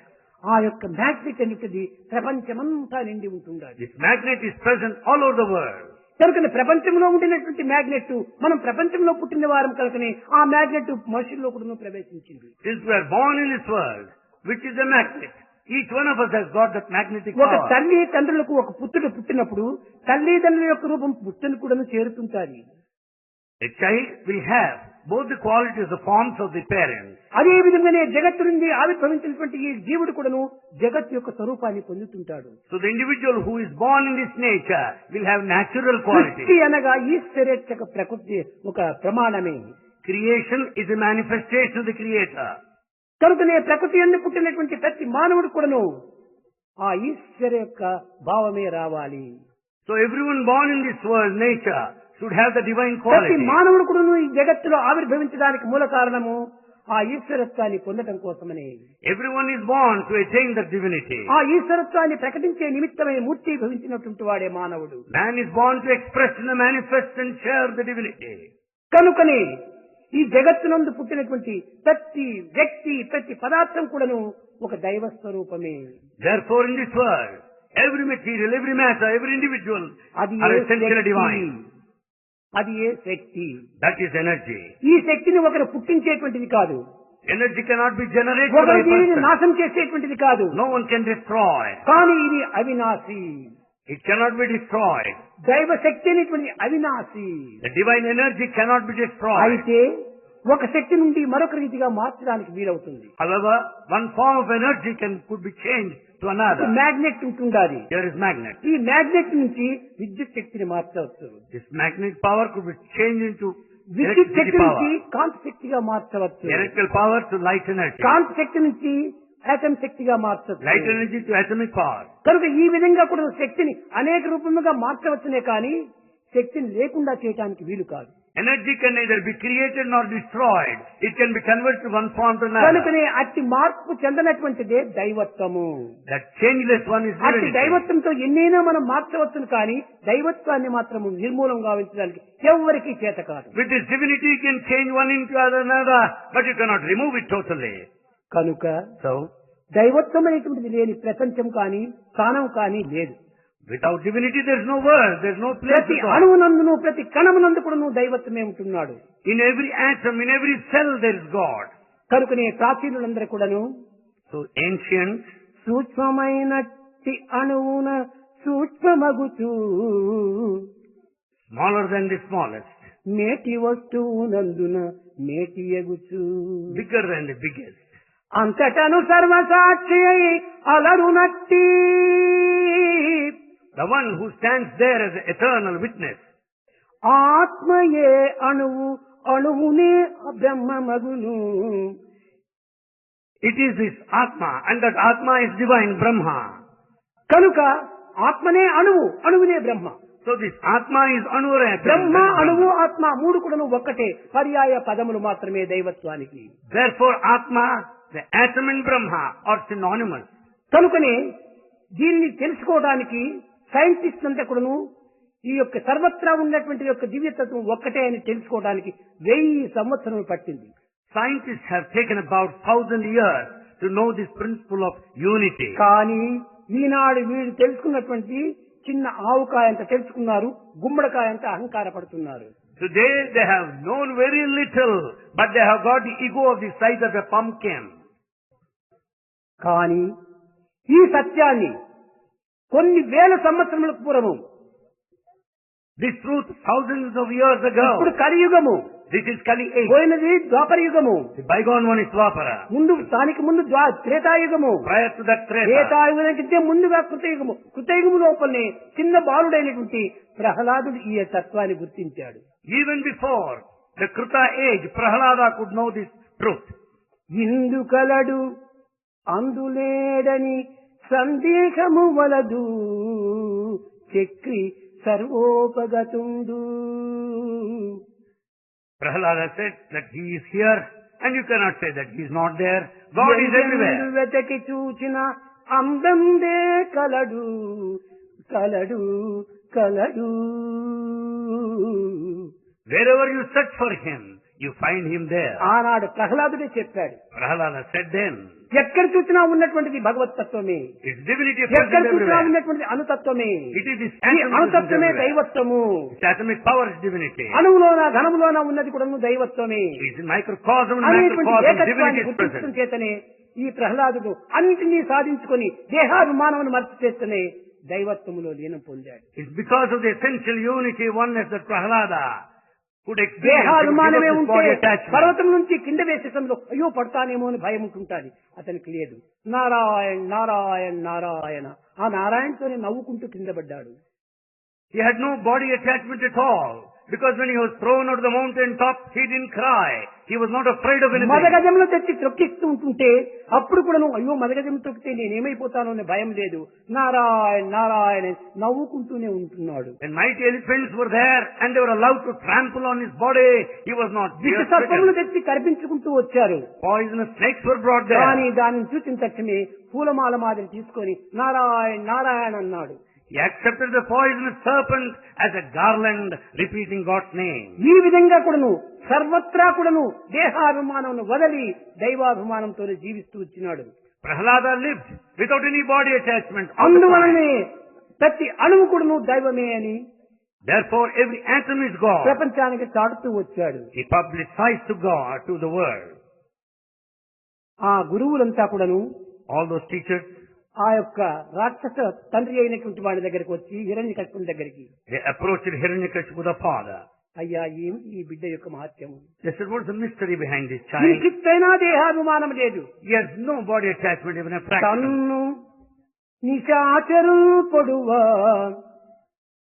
ఆ యొక్క magnet అనేది ప్రపంచమంతా నిండి ఉంటుండాలి. This magnet is present all over the world. కనుకనే ప్రపంచంలో ఉండినటువంటి మ్యాగ్నెట్ మనం ప్రపంచంలో పుట్టిన వారం కనుకనే ఆ మ్యాగ్నెట్ మనుషుల్లో కూడా ప్రవేశించింది. Since we are born in this world, which is a magnet, each one of us has got that magnetic ఒక power. తల్లి తండ్రులకు ఒక పుత్రుడు పుట్టినప్పుడు తల్లిదండ్రుల యొక్క రూపం పుత్రుని కూడా చేరుతుంటారు. A child will have both the qualities, the forms of the parents. అదే విధంగానే జగత్తు నుండి ఆవిర్భవించినటువంటి ఈ జీవుడు కూడాను జగత్ యొక్క స్వరూపాన్ని పొందుతుంటాడు. So the individual who is born in this nature will have natural qualities. సృష్టి అనగా ఈశ్వరేచ్ఛక ప్రకృతి ఒక ప్రమాణమే. Creation is a manifestation of the Creator. కనుకనే ప్రకృతి యందు పుట్టినటువంటి ప్రతి మానవుడు కూడాను ఆ ఈశ్వర యొక్క భావమే రావాలి. So everyone born in this world, nature, should have the divine ప్రతి quality. మానవుడు కూడాను ఈ జగత్తులో ఆవిర్భవించడానికి మూల కారణము ఆ ఈశ్వరత్వాన్ని పొందడం కోసమని. Everyone is born to attain the divinity. ఆ ఈశ్వరత్వాన్ని ప్రకటించే నిమిత్తమై మూర్తి భవించినటువంటి వాడే మానవుడు. Man is born to express and manifest and share the divinity. కనుకనే ఈ జగత్తునందు పుట్టినటువంటి ప్రతి వ్యక్తి ప్రతి పదార్థం కూడాను ఒక దైవ స్వరూపమే. Therefore in this world, every material, every matter, every individual అది are A essentially Shakti. divine. అది ఏ శక్తి. That is energy. ఈ శక్తిని ఒకరు పుట్టించేటువంటిది కాదు. Energy cannot be generated by ఒకరు a దీనిని person. నాశనం చేసేటువంటిది కాదు. No one can destroy. కానీ ఇది Avinashi. It cannot be destroyed. దైవ శక్తి అనేటువంటి Avinashi. The divine energy cannot be destroyed. అయితే ఒక శక్తి నుండి మరొక రీతిగా మార్చడానికి వీలవుతుంది. However, one form of energy could be changed to another. Magnet ఉంటుండాలి. There is magnet. ఈ మ్యాగ్నెట్ నుంచి విద్యుత్ శక్తిని మార్చవచ్చు. This magnet power could be changed into విద్యుత్ electricity శక్తి నుంచి power. కాంతి శక్తిగా మార్చవచ్చు. Electrical power to light energy. కాంతి శక్తి నుంచి ఆటం శక్తిగా మార్చవచ్చు. Light energy to atomic power. కనుక ఈ విధంగా కూడా శక్తిని అనేక రూపముగా మార్చవచ్చునే కానీ శక్తిని లేకుండా చేయడానికి వీలు కాదు. Energy can neither be created nor destroyed. It can be converted to one form to another. కనుకనే అట్టి మార్పు చెందనటువంటిదే దైవత్వము. That changeless one is అట్టి divinity. దైవత్వంతో ఎన్నైనా మనం మార్చవచ్చును కానీ దైవత్వాన్ని మాత్రం నిర్మూలం గావించడానికి ఎవరికీ చేత కాదు. With this divinity you can change one into another, but you cannot remove it totally. కనుక So, దైవత్వం అనేటువంటిది లేని ప్రపంచం కానీ స్థానం కానీ లేదు. without divinity there is no world, there is no place ప్రతి to go. అణువునందును ప్రతి కణమునందు కూడా నువ్వు దైవత్వమే ఉంటున్నాడు. In every atom, in every cell there is God. కనుకనే ప్రాచీనులందరూ కూడాను So ancients, సూక్ష్మమైనట్టి అణువున సూక్ష్మమగుచూ smaller than the smallest, మేటి వస్తువునందున మేటి ఎగుచూ bigger than the biggest, అంతటను సర్వసాక్షి అయి అలరునట్టి the one who stands there as an eternal witness, ఆత్మయే అణువు అణువునే బ్రహ్మమగును. it is this Atma, and that Atma is divine Brahma. కనుక ఆత్మనే అణువు అణువునే బ్రహ్మ. So this Atma is Anura. బ్రహ్మ అణువు ఆత్మ మూడు కూడాను ఒక్కటే పర్యాయ పదములు మాత్రమే దైవత్వానికి. Therefore Atma, the atom and Brahma are synonymous. కనుకనే దీన్ని తెలుసుకోవడానికి సైంటిస్ట్ అంతా కూడాను ఈ యొక్క సర్వత్రా ఉన్నటువంటి యొక్క దివ్యతత్వం ఒక్కటే అని తెలుసుకోవడానికి 1000 సంవత్సరములు పట్టింది. Scientists have taken about 1000 years to know this principle of unity. కానీ ఈనాడు వీళ్ళు తెలుసుకున్నటువంటి చిన్న ఆవుకాయ అంత తెలుసుకున్నారు, గుమ్మడికాయ అంత అహంకార పడుతున్నారు. Today they have known very little, but they have got the ego of the size of a pumpkin. కానీ ఈ సత్యాన్ని కొన్ని వేల సంవత్సరముల పూర్వము, This truth thousands of years ఇప్పుడు ago, కలియుగము, This is Kali age. పోయినది ద్వాపర యుగము. The bygone one is Dwapara. ముందు దానికి ముందు త్రేతాయుగము. Prior to that Treta. త్రేతాయుగానికి ముందుగా కృతయుగము. కృతయుగము లోపలనే చిన్న బాలుడైనటువంటి ప్రహ్లాదుడు ఈ తత్వాన్ని గుర్తించాడు. Even before the Kruta age, Prahlada could know this truth. ఇందు కలడు అందులేడని సందేహము వలదు Chakri సర్వోపగతుండు. Prahlada said that he is here and you cannot say that he is not there. God is everywhere. వెతకి చూచిన అందందే కలడు కలడు కలడు. Wherever you search for him, you find him there. ఆనాడు ప్రహ్లాదుడే చెప్పాడు. Prahlada said then, ఎక్కడ చూసినా ఉన్నటువంటిది భగవతత్వమే. its divinity is ఎక్కడ చూసినా everywhere. ఉన్నటువంటి అణుతత్వమే. It is this ఈ అణుతత్వమే atomic దైవత్వము. power is divinity. అణువులోన ఘనములోన ఉన్నది కూడా దైవత్వమే It is microcosm and అనేటువంటి macrocosm. ఏకత్వాన్ని Divinity is గుర్తించడం present. చేతనే ఈ ప్రహ్లాదుడు అన్నింటినీ సాధించుకొని దేహాభిమానమును మర్చి చేస్తూనే దైవత్వములో లీనం పొందాడు. It's because of the essential unity, oneness that Prahlada could experience. దేహాభిమానమే ఉంటే Body attachment. పర్వతం నుంచి కింద వేసేటంలో అయ్యో పడతానేమో అని భయం ఉంటుంటాది. అతనికి లేదు. నారాయణ నారాయణ నారాయణ ఆ నారాయణతోనే నవ్వుకుంటూ కింద పడ్డాడు. He had no body attachment at all. Because when he was thrown out of the mountain top, he didn't cry. He was not afraid of anything. మదగజంలో తెచ్చి త్రొక్కిస్తూ ఉంటుంటే అప్పుడు కూడా అయ్యో మదగజం తొక్కితే నేనేమైపోతానో అనే భయం లేదు. నారాయణ నారాయణ నవ్వుకుంటూనే ఉంటున్నాడు. When mighty elephants were there and they were allowed to trample on his body, he was not విష సర్పములు తెచ్చి కనిపించుకుంటూ వచ్చారు. Poisonous snakes were brought there. కానీ దానిని చూసిన తక్షణమే పూలమాల మాదిరి తీసుకొని నారాయణ నారాయణ అన్నాడు. He accepted the poisonous serpent as a garland, repeating God's name. ఈ విధంగా కూడాను సర్వత్రా కూడాను దేహాభిమానమును వదలి దైవాభిమానంతోనే జీవిస్తూ వచ్చినాడు. Prahlada lived without any body attachment. అందువలనే ప్రతి అణువు కూడాను దైవమే అని Therefore, every atom is God. ప్రపంచానికి చాటుతూ వచ్చాడు. He publicized to God, to the world. ఆ గురువులంతా కూడాను All those teachers, ఆ యొక్క రాక్షస తండ్రి అయినటువంటి వాడి దగ్గరికి వచ్చి హిరణ్యకశిపుని దగ్గరికి they approached Hiranyakashipu, the father. అయ్యా ఏమి ఈ బిడ్డ యొక్క మహత్యము? They said, what's the mystery behind this ఈ child? చిత్తైనా దేహాభిమానం లేదు. He has no body attachment, even a fraction. తన్ను నిశాచరు పొడువా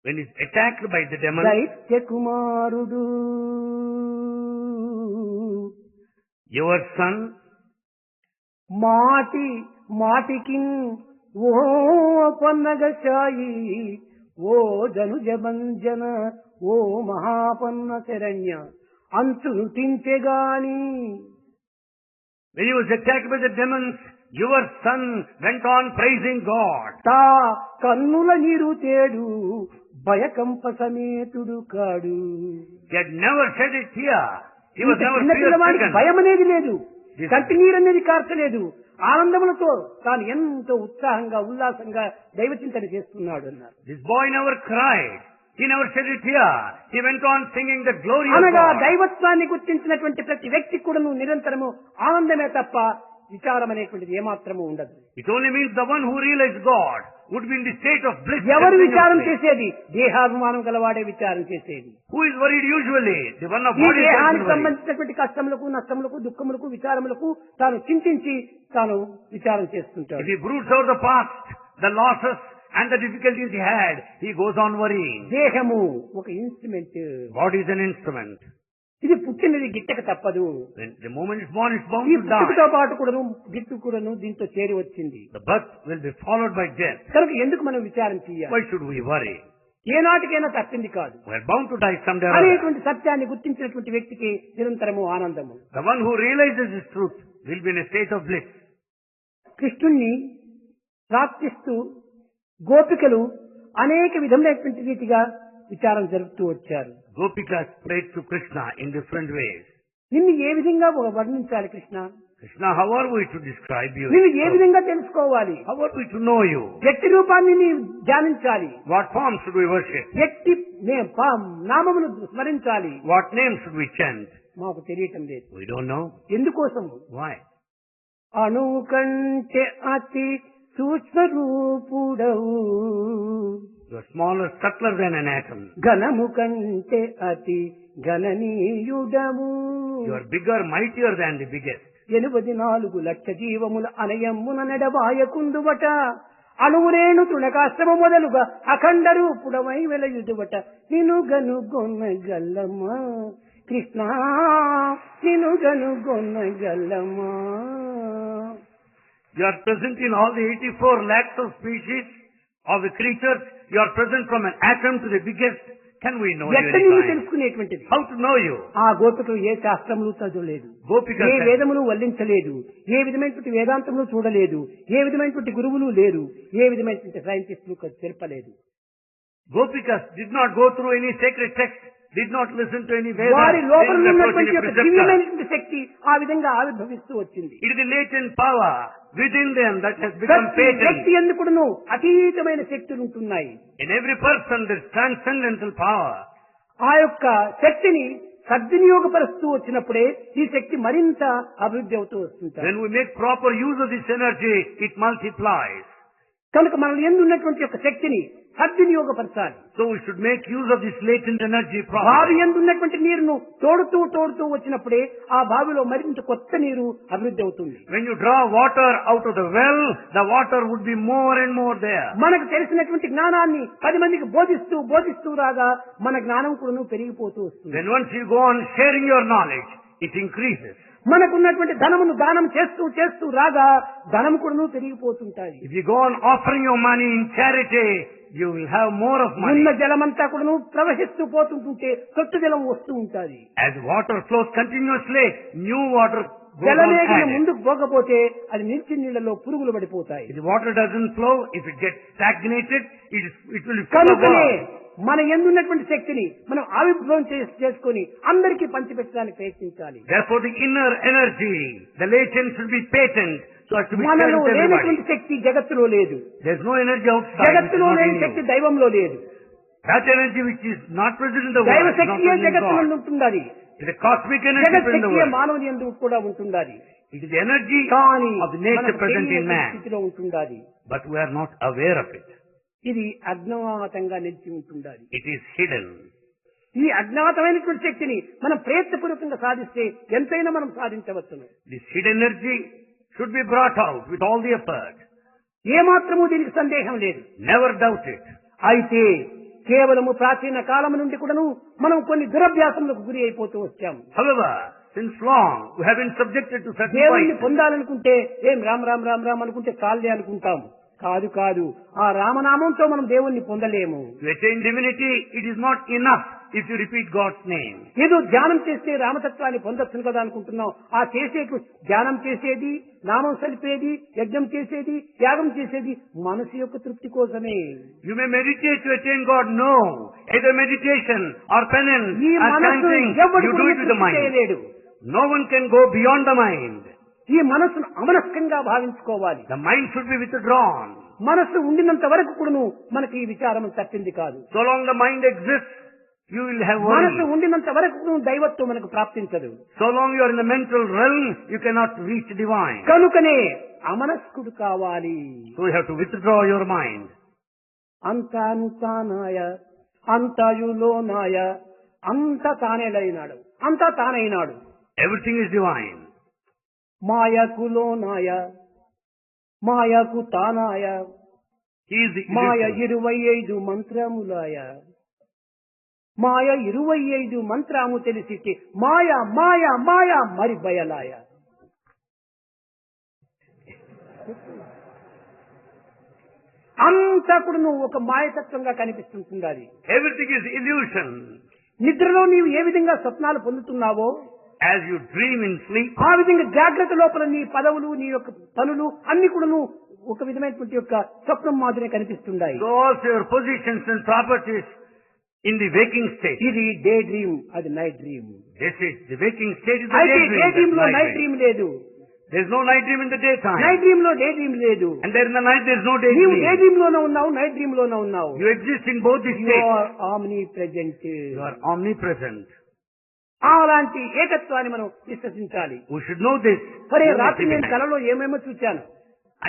When he's attacked by the demon, దైత్య కుమారుడు your son, మాటి మాటికి ఓ పన్నగశాయి ఓ ధనుజభంజన ఓ మహాపన్న Saranya అంచును తించెగాని. when he was attacked by the demons, your son went on praising God. తా కన్నుల నీరు తేడు భయకంప సమేతుడు కాడు. He had never shed a tear. He was never చిన్న పిల్లవాడికి fear-stricken. భయం అనేది లేదు, కంటి నీరు అనేది కార్చలేదు. ఆనందములతో తాను ఎంతో ఉత్సాహంగా ఉల్లాసంగా దైవచింతన చేస్తున్నాడు అన్నారు. This boy never cried. He never shed a tear. He went on singing the glory of అనగా God. దైవత్వాన్ని గుర్తించినటువంటి ప్రతి వ్యక్తి కూడా నిరంతరము ఆనందమే తప్ప విచారం అనేటువంటిది ఏమాత్రము ఉండదు. It only means the one who realized God would be in the state of bliss. ఎవరు విచారం continuously. చేసేది? దేహాభిమానం గలవాడే విచారం చేసేది. Who is worried usually? The one of ఈ body దేహానికి attachment worry. సంబంధించినటువంటి కష్టములకు నష్టములకు దుఃఖములకు విచారములకు తాను చింతించి తాను విచారం చేస్తుంటాడు. If he broods out the past, the losses and the difficulties he had, he goes on worrying. దేహము ఒక instrument. Body is an instrument. ఇది పుట్టినది గిట్టక తప్పదు. When the moment it's born, it's bound ఈ to die. పుట్టుకతో పాటు కూడాను గిట్టు కూడాను దీంతో చేరి వచ్చింది. The birth will be followed by death. కనుక ఎందుకు మనం విచారం చేయాలి? Why should we worry? ఏనాటికైనా తప్పింది కాదు We're bound to die someday or other. అనేటువంటి సత్యాన్ని గుర్తించినటువంటి వ్యక్తికి నిరంతరము ఆనందము. The one who realizes this truth will be in a state of bliss. కృష్ణుణ్ణి ప్రార్థిస్తూ గోపికలు అనేక విధములైనటువంటి రీతిగా విచారం జరుపుతూ వచ్చారు. Gopikas prayed to Krishna in different ways. నిన్ను ఏ విధంగా వర్ణించాలి Krishna? Krishna, how are we to describe you? నిన్ను ఏ విధంగా తెలుసుకోవాలి? How are we to know you? ఎట్టి రూపాన్ని నీ ధ్యానించాలి? What form should we worship? ఎట్టి నామమును స్మరించాలి? What name should we chant? మాకు తెలియటం లేదు. We don't know. ఎందుకోసము? Why? అణువు కంటే అతి సూక్ష్మ రూపుడవు You are smaller, subtler than an atom. ఘనము కంటే అతి గణనీయుడము. You are bigger, mightier than the biggest. 84 లక్ష జీవముల అనయమ్మున నెడబాయకుందువట. అణువురేణు తృణకాశ్రమ మొదలుగా అఖండ రూపుడమై వెలయుదువట. నిను గనుగొన్న గల్లమా కృష్ణ, నిను గనుగొన్న గల్లమా. You are present in all the 84 lakhs of species of the creatures. You are present from an atom to the biggest. Can we know you ఎక్కడి నుంచి any time? తెలుసుకునేటువంటిది? How to know you? ఆ గోపికలు ఏ శాస్త్రములు చదవలేదు, Gopika ఏ said, వేదములు వల్లించలేదు, ఏ విధమైనటువంటి వేదాంతములు చూడలేదు, ఏ విధమైనటువంటి గురువులు లేరు, ఏ విధమైనటువంటి సైంటిస్టులు తెలపలేదు. Gopikas did not go through any sacred text, did not listen to any Vedas, వారి లోపల didn't approach ఉన్నటువంటి any యొక్క preceptor. దివ్యమైనటువంటి శక్తి ఆ విధంగా ఆవిర్భవిస్తూ వచ్చింది. It is the latent power within them that has become ప్రతి వ్యక్తి patent. ఎందుకును అతీతమైన శక్తులు ఉంటున్నాయి. In every person there is transcendental power. ఆ యొక్క శక్తిని సద్వినియోగపరుస్తూ వచ్చినప్పుడే ఈ శక్తి మరింత అభివృద్ధి అవుతూ వస్తుంటారు. When we make proper use of this energy, it multiplies. కనుక మనం ఎందు ఉన్నటువంటి యొక్క శక్తిని సద్వినియోగపరచాలి. So we should make use of this latent energy బావి properly. ఎందు ఉన్నటువంటి నీరును తోడుతూ వచ్చినప్పుడే ఆ బావిలో మరింత కొత్త నీరు అభివృద్ధి అవుతుంది. When you draw water out of the well, the water would be more and more there. మనకు తెలిసినటువంటి జ్ఞానాన్ని 10 మందికి బోధిస్తూ రాగా మన జ్ఞానం కూడా పెరిగిపోతూ వస్తుంది. Then once you go on sharing your knowledge, it increases. మనకున్నటువంటి ధనమును దానం చేస్తూ రాగా ధనం కూడా పెరిగిపోతుంటాయి. If you go on offering your money in charity, you will have more of money. ఉన్న జలమంతా కూడా ప్రవహిస్తూ పోతుంటే సొట్టు జలం వస్తూ ఉంటుంది. As water flows continuously, new water goes on జలమేగిన added. ముందుకు పోకపోతే అది నిలిచి నీళ్లలో పురుగులు పడిపోతాయి. If the water doesn't flow, if it gets stagnated, it will be full of కనుకనే worms. మన ఎందున్నటువంటి శక్తిని మనం ఆవిర్భావం చేసుకొని అందరికీ పంచిపెట్టడానికి ప్రయత్నించాలి. Therefore the inner energy, the latent should be patent so as to be shared మనలో with everybody. లేనటువంటి శక్తి జగత్తులో లేదు. There is no energy outside. It is జగత్తులో not లేని in శక్తి you. దైవంలో లేదు. That energy which is not present in the దైవ world is not శక్తియే present in జగత్తులో God. ఉంటున్నది. It is the cosmic energy జగత్ present in the శక్తియే world. మానవుని యందు కూడా ఉంటున్నది. It is the energy కానీ of the nature మనకు present in తెలియని man. స్థితిలో ఉంటున్నది. But we are not aware of it. ఇది అజ్ఞాతంగా నిలిచి ఉంటున్నది. It is hidden. ఈ అజ్ఞాతమైనటువంటి శక్తిని మనం ప్రయత్నపూర్వకంగా సాధిస్తే ఎంతైనా మనం సాధించవచ్చును. This hidden energy should be brought out with all the effort. ఏమాత్రము దీనికి సందేహం లేదు. Never doubt it. అయితే కేవలము ప్రాచీన కాలం నుండి కూడాను మనం కొన్ని దురభ్యాసములకు గురి అయిపోతూ వచ్చాము. However, since long we have been subjected to certain దేవుణ్ణి vices. పొందాలనుకుంటే ఏం రామ్ రామ్ రామ్ రామ్ అనుకుంటే చాలే అనుకుంటాం. కాదు ఆ రామనామంతో మనం దేవుణ్ణి పొందలేము. To attain divinity, it is not enough if you repeat God's name. ఏదో ధ్యానం చేస్తే రామతత్వాన్ని పొందొచ్చును కదా అనుకుంటున్నాం. ఆ ధ్యానం చేసేది, నామం సలిపేది, యజ్ఞం చేసేది, త్యాగం చేసేది మనసు యొక్క తృప్తి కోసమే. You may meditate to attain God. No. Either meditation or penance ఈ or మనసు chanting, ఎవడు you do it with the mind. చేయలేడు. No one can go beyond the mind. ఈ మనసును అమనస్కంగా భావించుకోవాలి. The mind should be withdrawn. మనస్సు ఉండినంత వరకు కూడాను మనకి ఈ విచారం తప్పింది కాదు. So long the mind exists, you will have మనసు worry. ఉండినంత వరకు దైవత్వం మనకు ప్రాప్తించదు. So long you are in the mental realm, you cannot reach divine. కనుకనే అమనస్కుడు కావాలి. So you have to withdraw your mind. అంతాను తానాయ అంతయులోనాయ అంత తానేలైనాడు, అంతా తానైనాడు. Everything is divine. మాయకులోనాయ మాయకు తానాయ He is the Maya illusion. 25 మంత్రములాయ. మాయ 25 మంత్రము తెలిసితే మాయ మాయ మాయ మరి బయలాయ. అంతా కూడా నువ్వు ఒక మాయతత్వంగా కనిపిస్తుంటుంది. అది Everything is illusion. నిద్రలో నీవు ఏ విధంగా స్వప్నాలు పొందుతున్నావో As you dream in sleep, ఆ విధంగా జాగ్రత్త లోపల నీ పదవులు, నీ యొక్క పనులు అన్ని కూడా ఒక విధమైనటువంటి యొక్క స్వప్నం మాదిరే కనిపిస్తున్నాయి. so also your positions and properties in the waking state. ఇది డే డ్రీమ్, అది night dream. This is the waking state is the అయితే daydream. డే డ్రీమ్ లో that's night night dream dream. లేదు. There is no night dream in the daytime. Night dream లో day dream లేదు. And there in the night there is no నీవు day daydream. Dream లోనే ఉన్నావు, night dream లోనే ఉన్నావు. You exist in both these you states. Are omnipresent. You are omnipresent. అలాంటి ఏకత్వాన్ని మనం విశ్వసించాలి. We should know this. సరే Unity రాత్రి నేను behind. కలలో ఏమేమో చూశాను.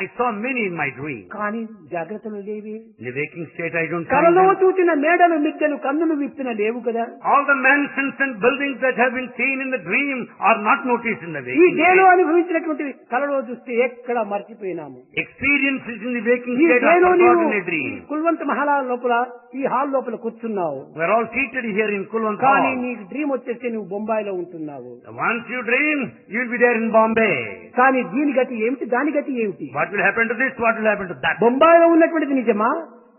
I saw many in my dream. కానీ జాగ్రత్తలు లేవి. In the waking state, I don't find కలలో them. చూచిన మేడలు మిద్దెలు కన్నులు విప్పిన లేవు కదా. All the mansions and buildings that have been seen in the dream are not noticed in the ఈ waking డేలో state. అనుభవించినటువంటి కలలో చూస్తే ఎక్కడ మర్చిపోయినాము. Experiences in the waking ఈ state are డేలో నీవు forgotten in a dream. Kulwanta Mahala లోపల ఈ హాల్ లోపల కూర్చున్నావు. We are all seated here in Kulwant కానీ Hall. నీకు డ్రీమ్ వచ్చేసి నువ్వు బొంబాయిలో ఉంటున్నావు. Once you dream, you will be there in Bombay. కానీ దీని గతి ఏమిటి, దాని గతి ఏమిటి? What will happen to this? What will happen to that? బొంబాయిలో ఉన్నటువంటిది నిజమా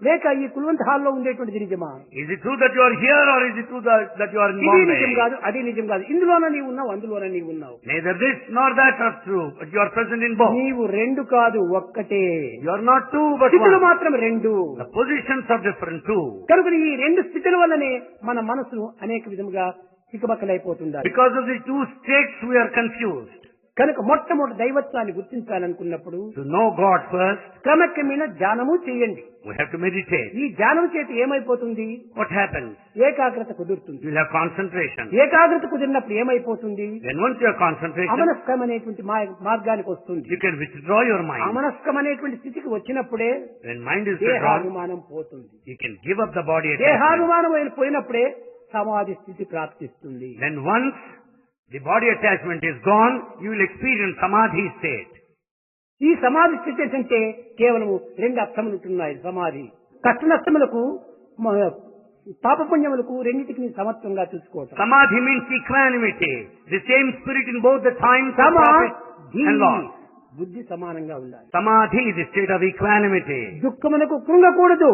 లేక ఈ కుల్వంత్ హాల్లో ఉండేటువంటిది నిజమా? Is it true that you are here or is it true that you are in ఇది నిజం Bombay? కాదు, అది నిజం కాదు. ఇందులోన నీవు ఉన్నావు, అందులోన నీవు ఉన్నావు. Neither this nor that are true, but you are present in both. నీవు రెండు కాదు, ఒక్కటే. You are not two but స్థితులు one. మాత్రం రెండు. The positions are different too. కనుక ఈ రెండు స్థితుల వల్లనే మన మనసు అనేక విధముగా చికబకలైపోతుంది. Because of the two states we are confused. కనుక మొట్టమొదటి దైవత్వాన్ని గుర్తించాలనుకున్నప్పుడు To know God first, క్రమక్రమేణ ధ్యానము చేయండి. we have to meditate. ఈ ధ్యానం చేత ఏమైపోతుంది? What happens? ఏకాగ్రత కుదురుతుంది. You will have concentration. ఏకాగ్రత కుదిరినప్పుడు ఏమైపోతుంది? Then once you have concentration, అమనస్కం అనేటువంటి మార్గానికి వస్తుంది. you can withdraw your mind. అమనస్కం అనేటువంటి స్థితికి వచ్చినప్పుడే When mind is withdrawn, దేహాభిమానం పోతుంది. you can give up the body attachment. దేహాభిమానం పోయినప్పుడే సమాధి స్థితి ప్రాప్తిస్తుంది. Then once the body attachment is gone, you will experience samadhi state. ఈ సమాధి స్థితి అంటే కేవలం రెండు అర్థములు ఉంటున్నాయి. సమాధి కష్ట నష్టములకు పాపపుణ్యములకు రెండింటికి సమత్వంగా చూసుకోవటం. Samadhi means equanimity, the same spirit in both the times of సమా profit and loss. బుద్ధి సమానంగా ఉండాలి. Samadhi is a state of equanimity. దుఃఖమునకు కృంగకూడదు,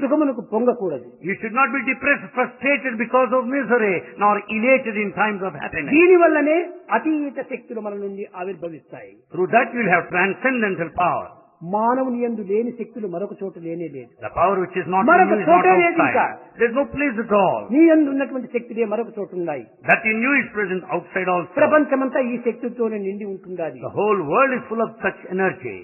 సుఖమునకు పొంగకూడదు. You should not be depressed, frustrated because of misery, nor elated in times of happiness. దీని వల్లనే అతీత శక్తులు మన నుండి ఆవిర్భవిస్తాయి. Through that you will have transcendental power. మానవుని యందు లేని శక్తులు మరొక చోట లేనే లేదు. The power which is not in మరొక you is not చోటే లేదు ఇంకా. outside. There is no place at all. నీ యందు ఉన్నటువంటి శక్తులే మరొక చోట ఉన్నాయి. That in you is present outside also. ప్రపంచమంతా ఈ శక్తితోనే నిండి ఉంటుండాలి. The whole world is full of such energy.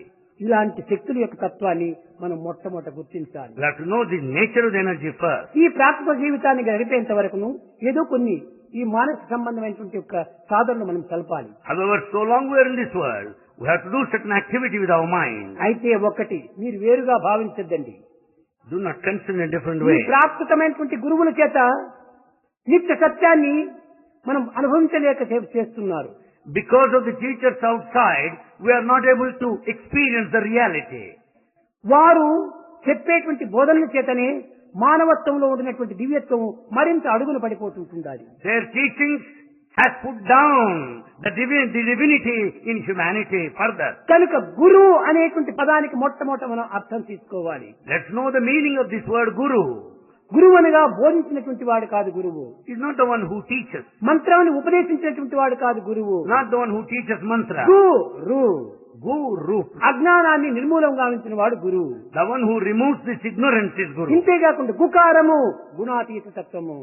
ఇలాంటి శక్తుల యొక్క తత్వాన్ని మనం మొట్టమొదట గుర్తించాలి. You have to know the nature of the energy first. ఈ ప్రాకృతిక జీవితాన్ని గడిపేంత వరకును ఏదో కొన్ని ఈ మానసిక సంబంధమైనటువంటి యొక్క సాధనలు మనం కలపాలి. However, so long we are in this world, we have to do certain activity with our mind. అయితే ఒకటి మీరు వేరుగా భావించద్దండి. Do not consider in a different ఈ way. ప్రాకృతమైనటువంటి గురువుల చేత నిత్య సత్యాన్ని మనం అనుభవించలేక చేస్తున్నారు. Because of the teachers outside, we are not able to experience the reality. వారు చెప్పేటువంటి బోధనల చేతనే మానవత్వంలో ఉండినటువంటి దివ్యత్వం మరింత అడుగులు పడిపోతుంటుంది. Their teachings has put down the divinity in humanity further. కనుక గురువు అనేటువంటి పదానికి మొట్టమొదట మనం అర్థం తీసుకోవాలి. Let's know the meaning of this word guru. గురువు అనగా బోధించినటువంటి వాడు కాదు గురువు. Is not the one who teaches. మంత్రాన్ని ఉపదేశించినటువంటి వాడు కాదు గురువు. Not the one who teaches mantra. గురు అజ్ఞానాన్ని నిర్మూలం గావించిన వాడు గురువు. The one who removes this ignorance is guru. ఇంతేకాకుండా గుకారము గుణాతీత తత్వము.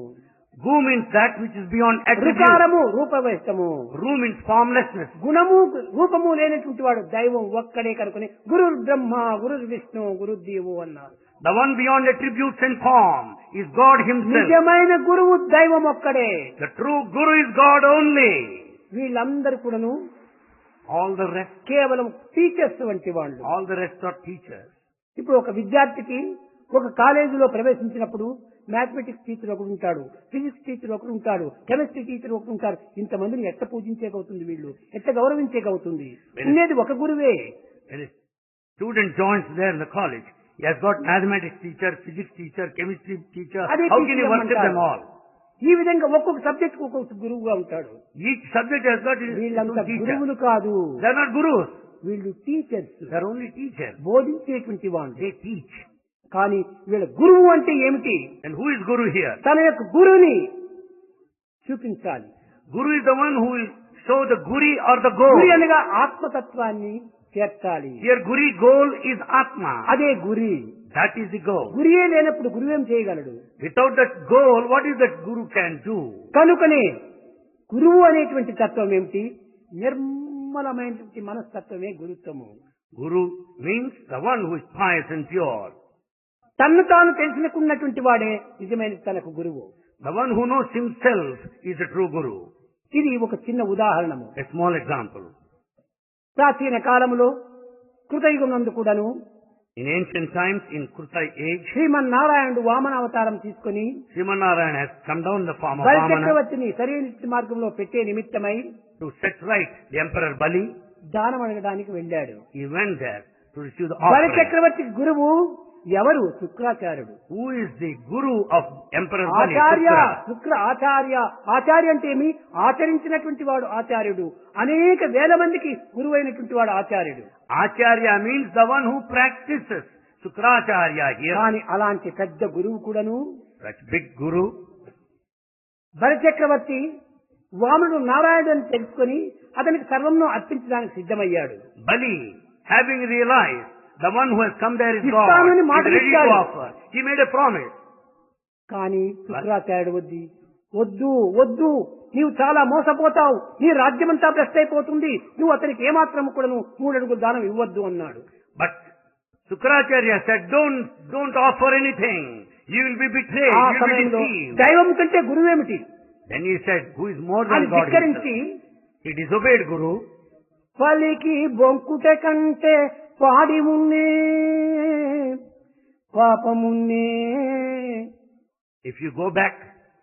Gu means that which is beyond attribute. రుకారము రూపవహితము. Ru means formlessness. గుణము రూపము లేనటువంటి వాడు దైవం ఒక్కడే కనుకొని గురు బ్రహ్మ గురు విష్ణు గురు దేవు అన్నారు. The one beyond attributes and form is God himself. నిజమైన గురువు దైవం ఒక్కడే. The true guru is God only. వీళ్ళందరూ కూడాను All the rest, కేవలం టీచర్స్ వంటి వాళ్ళు. all the rest are teachers. ఇప్పుడు ఒక విద్యార్థికి ఒక కాలేజీలో ప్రవేశించినప్పుడు మ్యాథమెటిక్స్ టీచర్ ఒకడు ఉంటాడు, ఫిజిక్స్ టీచర్ ఒకడు ఉంటాడు, కెమిస్ట్రీ టీచర్ ఒకడు ఉంటారు. ఇంతమందిని ఎట్ట పూజించేకవుతుంది, వీళ్ళు ఎట్ట గౌరవించేకవుతుంది? ఉండేది ఒక గురువే. When a student joins there in the college, he has got mathematics teacher, physics teacher, chemistry teacher. అదే How can he teacher worship them all? ఈ విధంగా ఒక్కొక్క సబ్జెక్ట్ ఒక్కొక్క గురువుగా ఉంటాడు. Each subject has got his వీళ్ళంతా own teacher. గురువులు కాదు, They are not gurus. వీళ్ళు teachers. They are only teachers. బోధించేటువంటి వాళ్ళు. They teach. కానీ వీళ్ళ గురువు అంటే ఏమిటి? And who is guru here? తన యొక్క గురువుని చూపించాలి. Guru is the one who will show the guri or the goal. గురి అనగా ఆత్మతత్వాన్ని చేర్చాలి. Here guri goal is Atma. అదే గురి. That is the goal. Ghurye లేనప్పుడు గురువేం చేయగలడు? Without that goal, what is that guru can do? కనుకనే గురువు అనేటువంటి తత్వం ఏమిటి? నిర్మలమైనటువంటి మనస్తత్వమే గురుత్వము. Guru means the one who is pious and pure. తన్ను తాను తెలుసుకున్నటువంటి వాడే నిజమైన తనకు గురువు. The one who knows himself is a true guru. ఇది ఒక చిన్న ఉదాహరణము. A small example. ప్రాచీన కాలములో కృతయుగం నందు కూడాను In ancient times, in Kruta age, శ్రీమన్నారాయణుడు వామన అవతారం తీసుకుని Srimanarayan has come down in the form of బలి Vamana చక్రవర్తిని సరైన మార్గంలో పెట్టే నిమిత్తమై to set right the Emperor Bali. దానం అడగడానికి వెళ్ళాడు. He went there to receive the బలి offering. చక్రవర్తికి గురువు ఎవరు? శుక్రాచార్యుడు. Who is the guru of Emperor Bali? Acharya Shukra. శుక్ర ఆచార్య. ఆచార్య అంటే ఏమి? ఆచరించినటువంటి వాడు ఆచార్యుడు. అనేక వేల మందికి గురువు అయినటువంటి వాడు ఆచార్యుడు. Acharya means the one who practices. Shukracharya here. కానీ అలాంటి పెద్ద గురువు కూడాను Such big guru. బలి చక్రవర్తి వామనుడు నారాయణుడు అని తెలుసుకొని అతనికి సర్వంను అర్పించడానికి సిద్ధమయ్యాడు. Bali, having realized the one who has come there is God, ఇస్తానని is మాట ready to ఇచ్చాడు. offer. He made a promise. కానీ శుక్రాచార్యుడు వద్దు వద్దు, నీవు చాలా మోసపోతావు, నీ రాజ్యమంతా భ్రష్ట్ అయిపోతుంది, నువ్వు అతనికి ఏమాత్రం కూడా 3 అడుగులు దానం ఇవ్వద్దు అన్నాడు. But Shukracharya said, don't offer anything. You will be betrayed. ఆ You will be సమయంలో deceived. దైవం కంటే గురువేమిటి Then he said, who is more అని than God ధిక్కరించి himself? He disobeyed Guru. పలికి బొంకుట కంటే పాడి ఉన్నే పాపమున్నే. If you go back,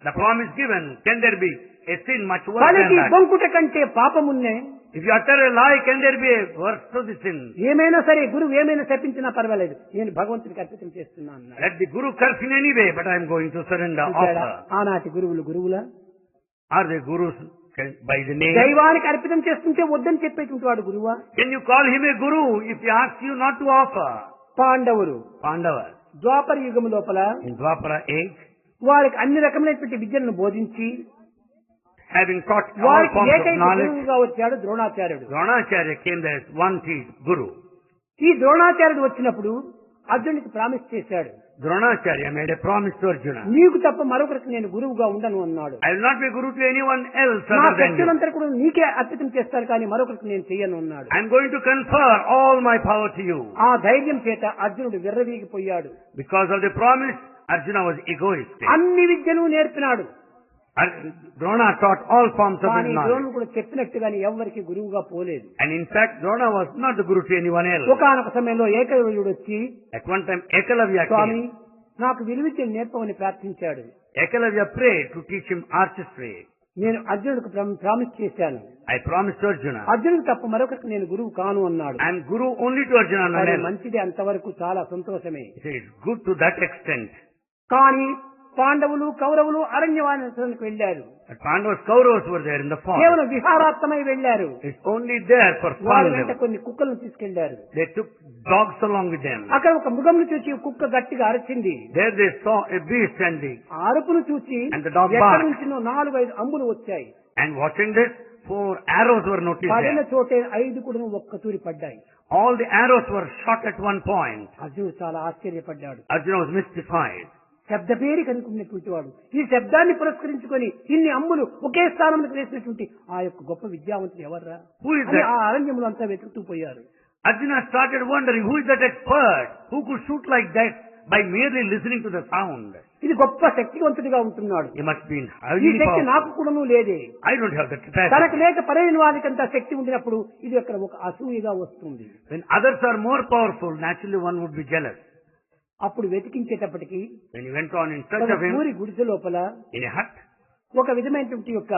the promise given, can there be a sin much worse than పలికి that? బొంకుట కంటే పాపమున్నే. If you utter a lie, can there be a worse to the sin? ఏమైనా సరే గురువు ఏమైనా శపించినా పర్వాలేదు, నేను భగవంతుడికి అర్పితం చేస్తున్నా అన్నాడు. Let the Guru curse in any way, but I am going to surrender, offer. ఆనాటి గురువులు గురువులా? Are they Gurus by the name? దైవానికి అర్పితం చేస్తుంటే వద్దని చెప్పేటువంటి వాడు గురువా? Can you call him a Guru if he asks you not to offer? పాండవులు Pandavas, ద్వాపర యుగం లోపల in Dwapara age, వారికి అన్ని రకమైనటువంటి విద్యలను బోధించి having taught all వారికి forms of ఏకైక knowledge, గురువుగా వచ్చాడు ద్రోణాచార్యుడు. Dronacharya came there as one Guru. ఈ ద్రోణాచార్యుడు వచ్చినప్పుడు అర్జునుడికి ప్రామిస్ చేశాడు, Dronacharya made a promise to Arjuna. నీకు తప్ప మరొకరికి నేను గురువుగా ఉండను అన్నాడు. I will not be Guru to anyone else నా other than you. శక్తులంతా కూడా నీకే అర్పితం చేస్తాను కానీ మరొకరికి నేను చెయ్యను అన్నాడు. I am going to confer all my power to you. ఆ ధైర్యం చేత అర్జునుడు విర్రవీగిపోయాడు. Because of the promise, Arjuna was egoistic. అన్ని విద్యను నేర్పినాడు. Drona taught all forms of కానీ knowledge. ద్రోణుడు కూడా చెప్పినట్టుగానే ఎవరికి గురువుగా పోలేదు. And in fact, Drona was not the Guru to anyone else. ఒకనొక సమయంలో ఏకలవ్యుడు వచ్చి, At one time, Ekalavya Swamy came. నాకు విలువిద్యను నేర్పమని ప్రార్థించాడు. Ekalavya prayed to teach him artistry. నేను అర్జునుడికి ప్రామిస్ చేశాను, I promised to Arjuna. అర్జునుడికి తప్ప మరొకరికి నేను గురువు కాను అన్నాడు. I am Guru only to Arjuna, none సరే else. మంచిది, అంతవరకు చాలా సంతోషమే. He said, it's good to that extent. కానీ పాండవులు కౌరవులు అరణ్యవాసానికి వెళ్లారు. But Pandavas, Kauravas were there in the forest. కేవలం విహారార్థమై వెళ్లారు. It's only there for వారి fun. వెంట కొన్ని కుక్కలను తీసుకెళ్లారు. They took dogs along with them. అక్కడ ఒక మృగంను చూసి కుక్క గట్టిగా అరచింది. There they saw a beast and ఆ అరుపును చూసి And the dog ఎక్కడి barked. నుంచి 4-5 అంబులు వచ్చాయి. watching this, 4 arrows were noticed పడిన there. చోటే 5 కూడా ఒక్క తూరి పడ్డాయి. All the arrows were shot at one point. అర్జునుడు చాలా ఆశ్చర్యపడ్డాడు. Arjuna was mystified. శబ్ద పేరు కనుక్కున్నటువంటి వాడు ఈ శబ్దాన్ని పురస్కరించుకొని ఇన్ని అంబులు ఒకే స్థానంలో వేసినటువంటి ఆ యొక్క గొప్ప విద్యావంతుడు ఎవర్రా Who is అని that? ఆ అరణ్యములు అంతా వెతుకుతూ పోయారు. Arjuna started wondering, who is that expert who could shoot like that by merely listening to the sound? ఇది గొప్ప శక్తివంతుడిగా ఉంటున్నాడు. He must be ఈ highly శక్తి powerful. నాకు కూడాను లేదే. I don't have that తనకు capacity. లేక పరైన వారికంతా శక్తి ఉండినప్పుడు ఇది అక్కడ ఒక అసూయగా వస్తుంది. When others are more powerful, naturally one would be jealous. అప్పుడు వెతికించేటప్పటికి When he went on in search ఒక of him ఊరి గుడిసె లోపల in a hut, ఒక విధమైనటువంటి యొక్క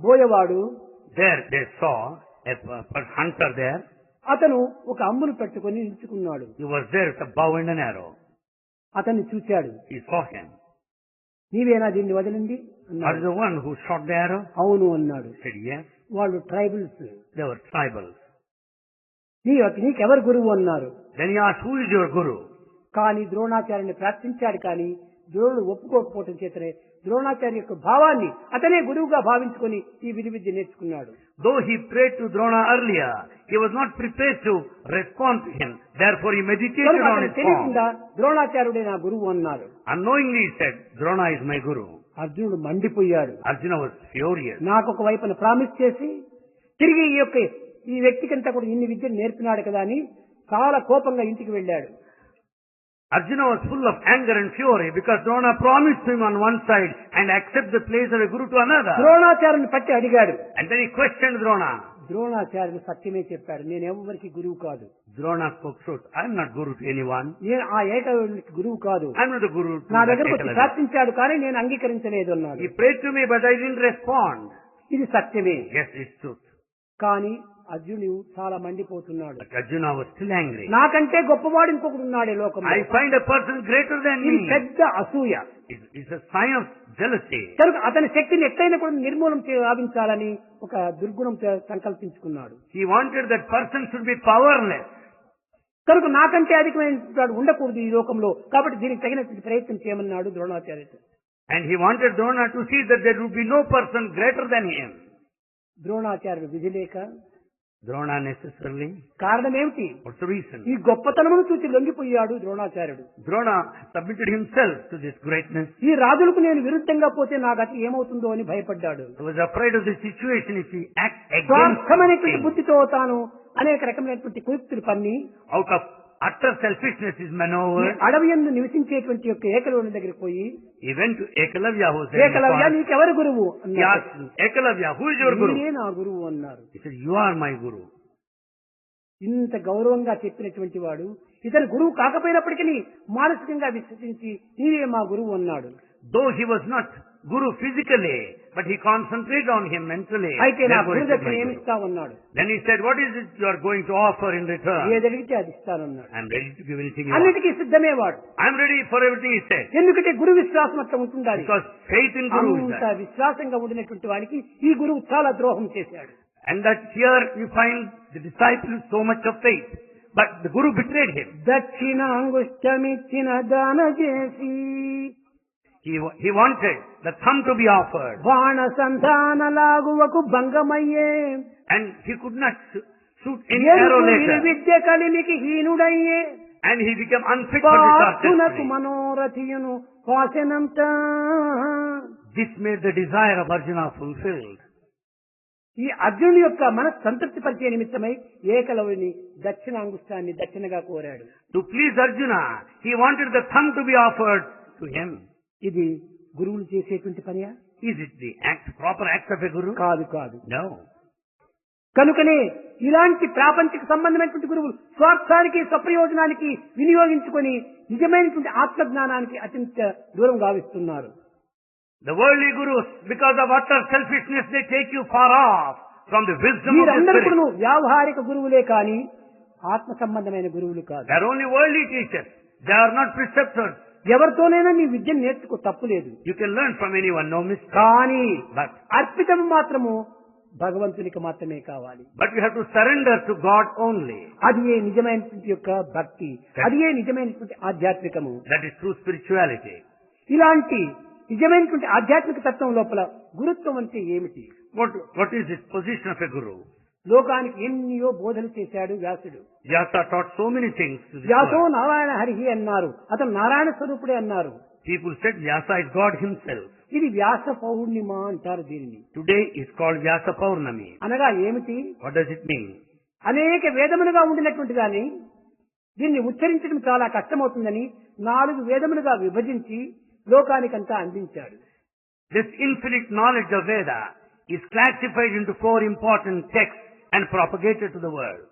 బోయవాడు, there they saw a hunter there. అతను ఒక అంబును పెట్టుకొని నిలుచుకున్నాడు. He was there with a bow and an arrow. అతన్ని చూశాడు. He saw him. నీవేనా దీన్ని వదిలింది Are అన్నాడు. you the one who shot the arrow? అవును అన్నాడు. He said, yes. వాళ్ళు ట్రైబల్స్. They were tribals. నీకెవరు గురువు అన్నారు. Then he asked, who is your guru? కానీ ద్రోణాచార్యుని ప్రార్థించాడు. కానీ ద్రోణుడు ఒప్పుకోకపోవటం చేతనే ద్రోణాచార్య యొక్క భావాన్ని అతనే గురువుగా భావించుకొని ఈ విద్య నేర్చుకున్నాడు. Though he prayed to Drona earlier, he was not prepared to respond to him. Therefore he meditated కనుక on అతను his తెలియకుండా form. ద్రోణాచార్యుడే నా గురువు అన్నారు. Unknowingly he said, Drona is my guru. అర్జునుడు మండిపోయాడు. Arjuna was furious. నాకు ఒక వైపున ప్రామిస్ చేసి తిరిగి ఈ వ్యక్తికంతా కూడా ఇన్ని విద్యను నేర్పినాడు కదా అని చాలా కోపంగా ఇంటికి వెళ్ళాడు. Arjuna was full of anger and fury because Drona promised him on one side and accept the place of a guru to another. ద్రోణాచార్యుని పట్టి అడిగాడు. And then he questioned Drona. ద్రోణాచార్యులు సత్యమే చెప్పాడు, నేను ఎవరికి గురువు కాదు. Drona spoke truth. I am not guru to anyone. నేను ఆ ఏకలవ్యునికి గురువు కాదు. I am not a guru to నా that దగ్గరకు వచ్చి Eklavya. ప్రార్థించాడు కానీ నేను అంగీకరించలేదు అన్నాడు. He prayed to me, but I didn't respond. ఇది సత్యమే. Yes, it's truth. కానీ అర్జునుడు చాలా మండిపోతున్నాడు. But Arjuna was still angry. నాకంటే గొప్పవాడు ఇంకొకడు ఉన్నాడు ఈ లోకంలో. I find a person greater than ఇది me. పెద్ద అసూయ. It's a sign of jealousy. కనుక అతని శక్తిని ఎట్లయినా కూడా నిర్మూలన గావించాలని ఒక దుర్గుణం సంకల్పించుకున్నాడు. He wanted that person should be powerless. కనుక నాకంటే అధికమైన ఉండకూడదు ఈ లోకంలో, కాబట్టి దీనికి తగినటువంటి ప్రయత్నం చేయమన్నాడు ద్రోణాచార్యుడు. And he wanted Drona to see that there would be no person greater than him. ద్రోణాచార్యుడు విధి లేక Drona necessarily. కారణం ఏమిటి? What's the reason? ఈ గొప్పతనమును చూసి లొంగిపోయాడు ద్రోణాచార్యుడు. Drona submitted himself to this greatness. ఈ రాజులకు నేను విరుద్ధంగా పోతే నా గతి ఏమవుతుందో అని భయపడ్డాడు. He was afraid of the situation if he acts against స్వార్థమైనటువంటి him. బుద్ధితో తాను అనేక రకమైనటువంటి కుయుక్తులు పన్ని Out of utter selfishness is maneuver. అడవి యందు నివసించేటువంటి యొక్క ఏకలవ్యుని దగ్గరికి పోయి, He went to Ekalavya, who was there in the Eklavya forest. నీకెవరు గురువు He అన్నాడు. asked Ekalavya, who is your guru? "నీవే నా గురువు అన్నారు. He said, you are my guru. ఇంత గౌరవంగా చెప్పినటువంటి వాడు ఇతను గురువు కాకపోయినప్పటికీ మానసికంగా విశ్వసించి నీవే మా గురువు అన్నాడు. Though he was not guru physically, but he concentrated on him mentally. అయితే నా Therefore he గురు said, దక్షిణ my ఏమి guru. ఇస్తావన్నాడు. Then he said, what is it you are going to offer in return? ఏదడిగితే అది ఇస్తానన్నాడు. I am ready to give anything you want. అన్నిటికీ సిద్ధమే వాడు. I am ready for everything he said. ఎందుకంటే గురు విశ్వాసం అట్లా ఉంటుండాలి. Because faith in guru is అంత that. విశ్వాసంగా ఉండినటువంటి వాడికి ఈ గురువు చాలా ద్రోహం చేశాడు. And that here you find the disciple so much of faith. But the guru betrayed him. దక్షిణ అంగుష్టమిచ్చిన దాన చేసి He wanted the thumb to be offered. బాణ సంధాన లాగువకు భంగమయ్యే And he could not shoot any arrow later. Vidya కలిమికి హీనుడయ్యే And he became unfit for this పార్థునకు artistry. మనోరథియును పాసనంత. This made the desire of Arjuna fulfilled. ఈ అర్జునుడి యొక్క మనసు సంతృప్తి పరిచే నిమిత్తమై ఏకలవ్యుని దక్షిణ అంగుష్టాన్ని దక్షిణగా కోరాడు. To please Arjuna, he wanted the thumb to be offered to him. ఇది గురువులు చేసేటువంటి పనియా? Is it the proper act of a guru? కాదు కాదు. No. కనుకనే ఇలాంటి ప్రాపంచిక సంబంధమైనటువంటి గురువులు స్వార్థానికి స్వప్రయోజనానికి వినియోగించుకొని నిజమైనటువంటి ఆత్మజ్ఞానానికి అత్యంత దూరం గావిస్తున్నారు. The worldly gurus, because of utter selfishness, they take you far off from the wisdom of the వీరందరూ spirit. కూడా వ్యావహారిక గురువులే కానీ ఆత్మ సంబంధమైన గురువులు కాదు. They are only worldly teachers. They are not preceptors. ఎవరితోనైనా నీ విద్యను నేర్చుకో, తప్పులేదు. You can learn from anyone, no mistake. కానీ But అర్పితం మాత్రము భగవంతునికి మాత్రమే కావాలి. you have to surrender to God only. అది ఏ నిజమైనటువంటి యొక్క భక్తి, అది ఏ నిజమైనటువంటి ఆధ్యాత్మికము. That is true spirituality. ఇలాంటి నిజమైనటువంటి ఆధ్యాత్మిక తత్వం లోపల గురుత్వం అంటే ఏమిటి? What is the position of a guru? లోకానికి ఎన్నో బోధలు చేశాడు వ్యాసుడు. Vyasa taught so many things to this వ్యాసో world. Narayana హరిహి అన్నారు, అతను నారాయణ స్వరూపుడే అన్నారు. People said Vyasa is God himself. ఇది వ్యాస పౌర్ణిమ అంటారు దీనిని. Today is called Vyasa Paurnami. అనగా ఏమిటి? What does it mean? అనేక వేదములుగా ఉండినటువంటి గాని దీన్ని ఉచ్చరించడం చాలా కష్టమవుతుందని 4 వేదములుగా విభజించి లోకానికంతా అందించాడు. This infinite knowledge of Veda is classified into 4 important texts and propagated to the world.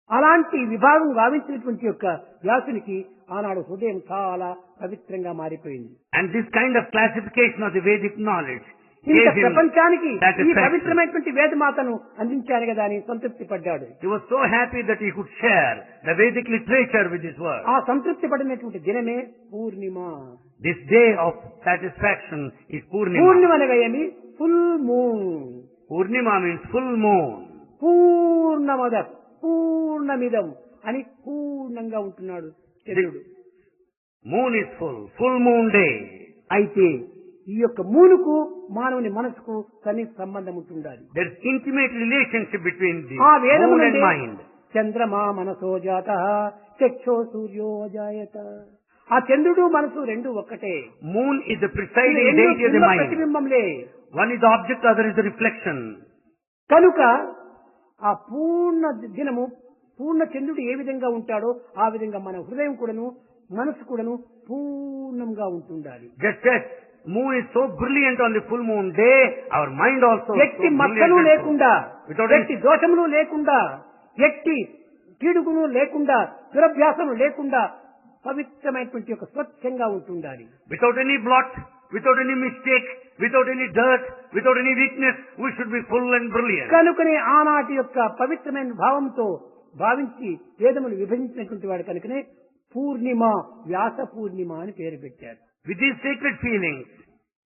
అలాంటి విభాగం గావించినటువంటి యొక్క వ్యాసునికి ఆనాడు హృదయం చాలా పవిత్రంగా మారిపోయింది. And this kind of classification of the Vedic knowledge ఇంత gave him ప్రపంచానికి ఈ satisfaction. పవిత్రమైనటువంటి వేదమాతను అందించాను కదా అని సంతృప్తి పడ్డాడు. He was so happy that he could share the Vedic literature with his world. ఆ సంతృప్తి పడినటువంటి దినమే పూర్ణిమ. This day of satisfaction is Purnima. పూర్ణిమ అనగా ఏమి? Full moon. Purnima means full moon. పూర్ణమద పూర్ణమిదం అని పూర్ణంగా ఉంటున్నాడు చంద్రుడు. Moon is full moon day. అయితే ఈ యొక్క మూనుకు మానవుని మనసుకు సన్నిహిత సంబంధం ఉంటుండాలి. There is intimate relationship between the ఆ వేదము moon and నుండి mind. చంద్రమా మనసో జాత చక్షో సూర్యో జాయత. ఆ చంద్రుడు మనసు రెండు ఒక్కటే. Moon is the presiding deity of the mind. ప్రతిబింబంలే. One is the object, other is the reflection. కనుక ఆ పూర్ణ దినము పూర్ణ చంద్రుడు ఏ విధంగా ఉంటాడో ఆ విధంగా మన హృదయం కూడాను మనసు కూడాను పూర్ణంగా ఉంటుండాలి. Just as moon is so brilliant on the full moon day, our mind also is so ఎట్టి brilliant మచ్చలు and లేకుండా, without any ఎట్టి దోషములు లేకుండా, ఎట్టి కీడుగును లేకుండా దురభ్యాసం లేకుండా పవిత్రమైనటువంటి ఒక స్వచ్ఛంగా ఉంటుండాలి. Without any blot, without any mistake, without any dirt, without any weakness, we should be full and brilliant. కనుకనే ఆనాటి యొక్క పవిత్రమైన భావంతో భావించి వేదములు విభజించినటువంటి వాడు కనుకనే పూర్ణిమ, వ్యాస పూర్ణిమ అని పేరు పెట్టారు. With these sacred feelings,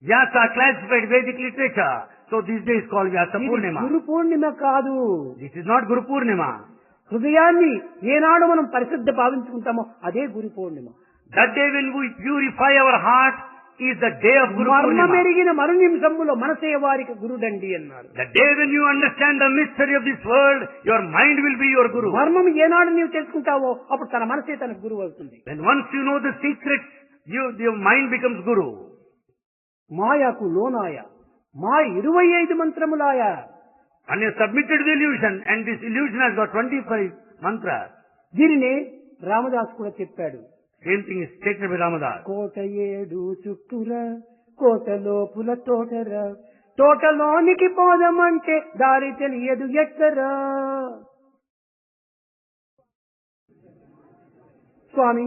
Vyasa classified Vedic literature. So these days called Vyasa ఇది Purnima. గురు పూర్ణిమ కాదు. This is not Guru Purnima. హృదయాన్ని ఏనాడు మనం పరిశుద్ధ భావించుకుంటామో అదే Guru Purnima. That day when we purify our heart is the day of Guru Purnima. మర్మమెరిగిన మరు నిమిషంలో మనసే వారికి గురుడండి అన్నారు. The day when you understand the mystery of this world, your mind will be your Guru. మర్మం ఏనాడు నీవు తెలుసుకుంటావో అప్పుడు తన మనసే తనకు గురువు అవుతుంది. When once you know the secrets, your mind becomes Guru. మాయకు లోనాయ, మాయ 25 మంత్రములాయ. And you submitted the illusion, and this illusion has got 25 mantras. దీనిని రామదాస్ కూడా చెప్పాడు. Same thing is stated by Ramadas. కోట 7 చుట్టుర కోట లోపుల తోటర, తోటలోనికి పోదమంటే దారి తెలియదు ఎక్కరా. స్వామి,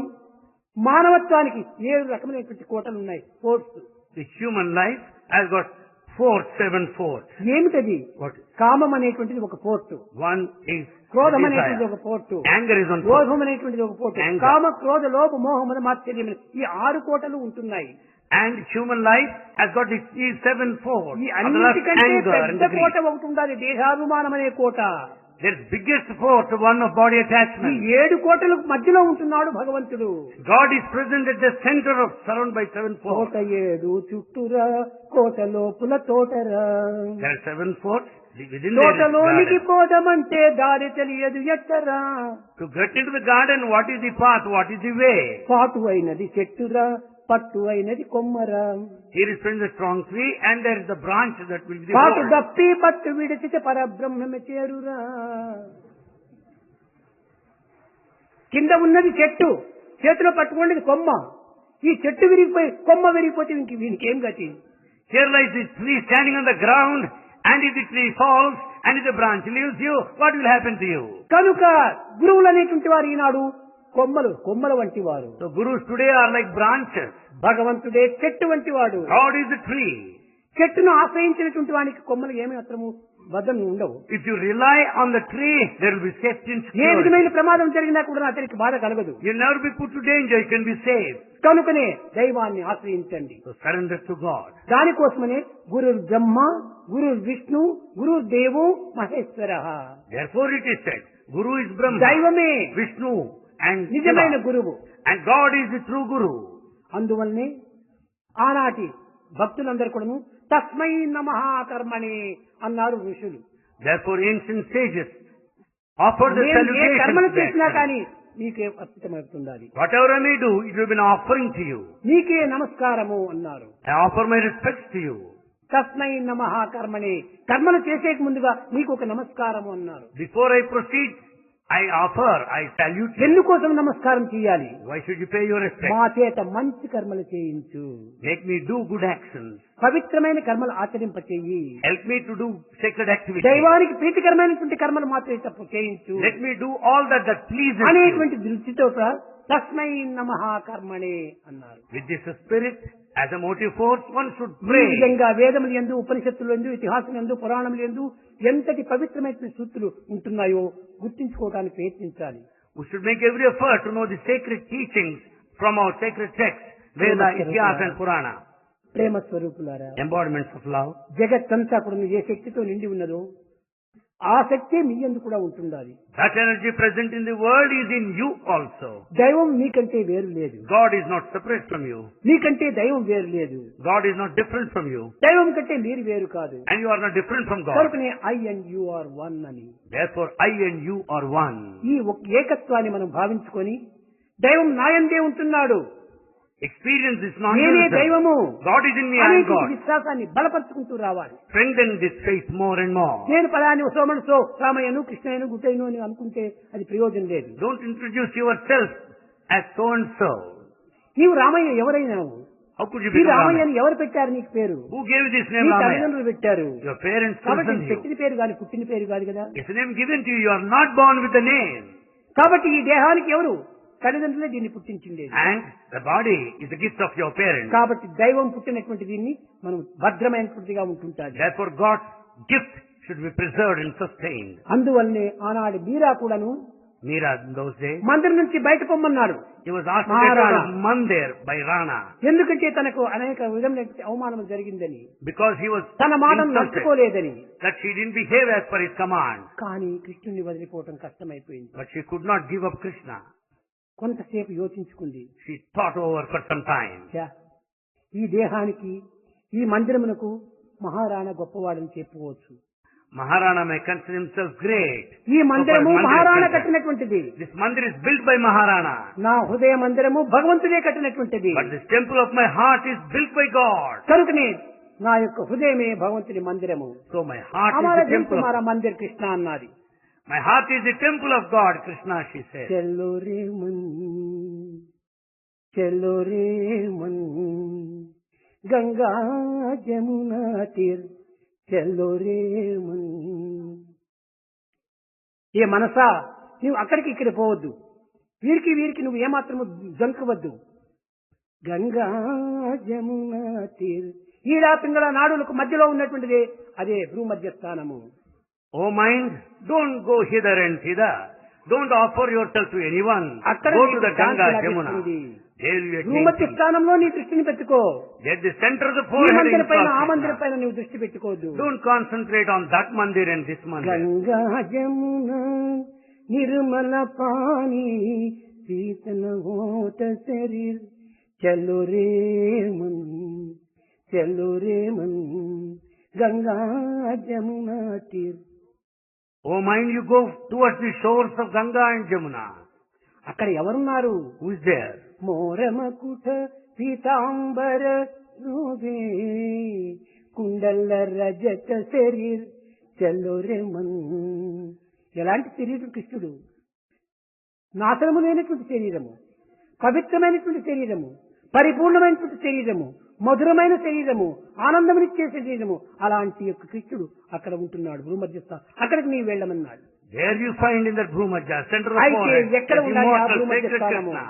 మానవత్వానికి 7 రకమైనటువంటి కోటలు ఉన్నాయి, forts. The human life has got 7 forts. ఏమిటది? What? కామం అనేటువంటిది ఒక పోర్టు, One is క్రోధం అనేటువంటిది desire. ఒక port, Anger is one port. లోభం అనేటువంటిది ఒక పోర్టు, Anger. కామ క్రోధ లోభ మోహముల మాత్సర్యం ఈ 6 కోటలు ఉంటున్నాయి. And human life has got these 7 forts. ఈ Of the lust, అన్నిటికంటే anger and పెద్ద the కోట greed. ఒకటి ఉండాలి, దేహాభిమానం అనే కోట. There's biggest fort, one of body ఈ attachment. 7 కోటలకు మధ్యలో ఉంటున్నాడు భగవంతుడు. God is present at the center of, surrounded by 7 forts. Kota 7 చుట్టురా Kota లోపుల తోటరా, There are 7 forts. Within there is తోటలోనికి garden. పోదమంటే దారి తెలియదు ఎక్కరా. To get into the garden, what is the path? What is the way? పాటు అయినది చెట్టురా, పట్టు అయినది కొమ్మరా. Here is present the strong tree, and there is the branch that will be the పాటు hold. దప్పి పట్టు విడిచితే పరబ్రహ్మమే చేరురా. కింద ఉన్నది చెట్టు, చేతిలో పట్టుకున్నది కొమ్మ. ఈ చెట్టు విరిగిపోయి కొమ్మ విరిగిపోతే వీనికి ఏం గతి? Here lies this tree standing on the ground, and if the tree falls, and if the branch leaves you, what will happen to you? కనుక గురువులు అనేటువంటి వారు ఈనాడు కొమ్మల వంటి వారు. So gurus today are like branches. భగవంతుడే చెట్టు వంటి వాడు. God is the tree. చెట్టును ఆశ్రయించినటువంటి వానికి కొమ్మలు ఏమి మాత్రము బద్దం ఉండవు. If you rely on the tree, there will be safety and A security. విధమైన ప్రమాదం జరిగినా కూడా అతనికి బాధ కలగదు. You'll never be put to danger. You can be saved. కనుకనే దైవాన్ని ఆశ్రయించండి. So surrender to God. దానికోసమనే గురు బ్రహ్మ, గురు విష్ణు, గురు దేవో Maheshwara. Therefore it is said, Guru is Brahma, దైవమే Vishnu and నిజమైన Shiva. గురువు. And God is the true Guru. అందువల్లనే ఆనాటి భక్తులందరూ కూడాను తస్మై నమః కర్మణి అన్నారు ఋషులు. Therefore ancient sages offered the నేను ఏ salutation కర్మలు to that చేసినా time. కానీ నీకే అర్పితమవుతుండాలి. Whatever I may do, it will be an offering to you. నీకే నమస్కారము అన్నారు. I offer my respects to you. తస్మై నమః కర్మణి, కర్మలు చేసేక ముందుగా నీకు ఒక నమస్కారము అన్నారు. Before I proceed, I salute you. ఎందుకోసం నమస్కారం చేయాలి? Why should you pay your respect? మా చేత మంచి కర్మలు చేయించు, Make me do good actions. పవిత్రమైన కర్మలు ఆచరింపచేయి, Help me to do sacred activities. దైవానికి ప్రీతికరమైనటువంటి కర్మలు మాత్రమే తప్పు చేయించు Let me do all that pleases you. అనేటువంటి దృష్టితో తస్మై నమః కర్మణి అన్నారు. With this spirit as a motive force, one should ఈ pray. విధంగా వేదములు యందు, ఉపనిషత్తులు యందు, ఇతిహాసం యందు, పురాణములు యందు ఎంతటి పవిత్రమైన సూక్తులు ఉంటున్నాయో గుర్తించుకోవడానికి ప్రయత్నించాలి. We should make every effort to know the sacred teachings from our sacred texts, Veda, Itihas and Purana. ప్రేమ స్వరూపులారా, Embodiments of love. జగత్తంతా కూడా ఏ శక్తితో నిండి ఉన్నదో ఆ శక్తి మీ యందు కూడా ఉంటుండాలి. That energy present in the world is in you also. దైవం మీకంటే వేరు లేదు. God is not separate from you. మీకంటే దైవం వేరు లేదు. God is not different from you. దైవం కంటే మీరు వేరు కాదు. And you are not different from God. కనుకనే I and you are one అని. Therefore, I and you are one. ఈ ఏకత్వాన్ని మనం భావించుకొని దైవం నాయందే ఉంటున్నాడు, Experience this non నేనే దైవము God is in me, I am అనేటువంటి God. విశ్వాసాన్ని బలపరుచుకుంటూ రావాలి. Strengthen this faith more and more. నేను పలాని సోమనుసో రామయ్యను కృష్ణయ్యను గుట్టయ్యను అని అనుకుంటే అది ప్రయోజనం లేదు. Don't introduce yourself as so and so. నీవు రామయ్య ఎవరైనావు? How could you ఈ become రామయ్యని Ramaya? ఎవరు పెట్టారు నీకు పేరు? Who gave you this నీ name Ramaya? తల్లిదండ్రులు పెట్టారు. Your parents కాబట్టి chosen you. పెట్టిన పేరు కాదు, పుట్టిన పేరు కాదు కదా. It's a name given to you. You are not born with the name. కాబట్టి ఈ దేహానికి ఎవరు? తల్లిదండ్రులే దీన్ని పుట్టించింది. And the body is the gift of your parents. కాబట్టి దైవం పుట్టినటువంటి దీన్ని మనం భద్రమైనటువంటిదిగా ఉంటుంటాది. Therefore God's gift should be preserved and sustained. అందువల్లనే ఆనాడు మీరా కూడాను Meera in those days, మందిరం నుంచి బయట పొమ్మన్నాడు. he was asked to get out of Mandir by Rana ఎందుకంటే తనకు అనేక విధమైన అవమానం జరిగిందని, because he was తన మాటను insulted, నడుచుకోలేదని. that she didn't behave as per his command. కానీ కృష్ణుని వదిలిపోవటం కష్టమైపోయింది. But she could not give up Krishna. కొంతసేపు యోచించుకుంది. She thought over for some time. ఛా, ఈ దేహానికి ఈ మందిరమునకు మహారాణా గొప్పవాడని చెప్పుకోవచ్చు. Maharana may consider himself great. ఈ మందిరము Mandir is Maharana built. కట్టినటువంటిది. This mandir is built by Maharana. నా హృదయ మందిరము భగవంతుడే కట్టినటువంటిది. But this temple of my heart is built by God. కనుకనే నా యొక్క హృదయమే భగవంతుని మందిరము. So my heart is Hamara the Dil temple తుమారా of, Mandir Krishna అన్నది. my heart is the temple of God, Krishna, she said. చలో రే మన్, చలో రే మన్, గంగా జమునా తీర్ చలో రే మన్. ఏ మనసా, నువ్వు అక్కడికి ఇక్కడ పోవద్దు, వీరికి వీరికి నువ్వు ఏమాత్రము జంకవద్దు. గంగా జమునా తీర్, ఈడా పింగళ నాడులకు మధ్యలో ఉన్నటువంటిది అదే భూమధ్య స్థానము. Oh mind, don't go hither and thither. Don't offer yourself to anyone. అక్కడ Go to నీకు the శాంతి Ganga, Jamuna. లభిస్తుంది. There you భూమధ్య attain. స్థానంలో నీ దృష్టిని పెట్టుకో. At the center of the ఈ forehead మందిర is పైన Lord ఆ Krishna. మందిర పైన నువ్వు దృష్టి పెట్టుకోవద్దు. Don't concentrate on that mandir and this mandir. Ganga Jamuna Nirmala పాని శీతల ఓట శరీర్ చలో రే మన్, చలో రే Mann, Ganga Jamuna తీర్. Oh mind, you go towards the shores of Ganga and Jamuna. అక్కడ ఎవరున్నారు? Who is there? మోరమకుట Pitambara RuPay కుండల రజత శరీర్ చలో రే మన్. ఎలాంటి శరీరం కృష్ణుడు? నాశనము లేనటువంటి శరీరము, పవిత్రమైనటువంటి శరీరము, పరిపూర్ణమైనటువంటి శరీరము, మధురమైన శరీరము, ఆనందమునిచ్చే శరీరము. అలాంటి యొక్క కృష్ణుడు అక్కడ ఉంటున్నాడు భూమధ్యస్థ. అక్కడికి నీవు వెళ్ళమన్నాడు. There you find in that Bhumajja, center of the అయితే forehead, ఎక్కడ the ఉండాలి ఆ immortal భూమధ్య sacred స్థానము? Krishna.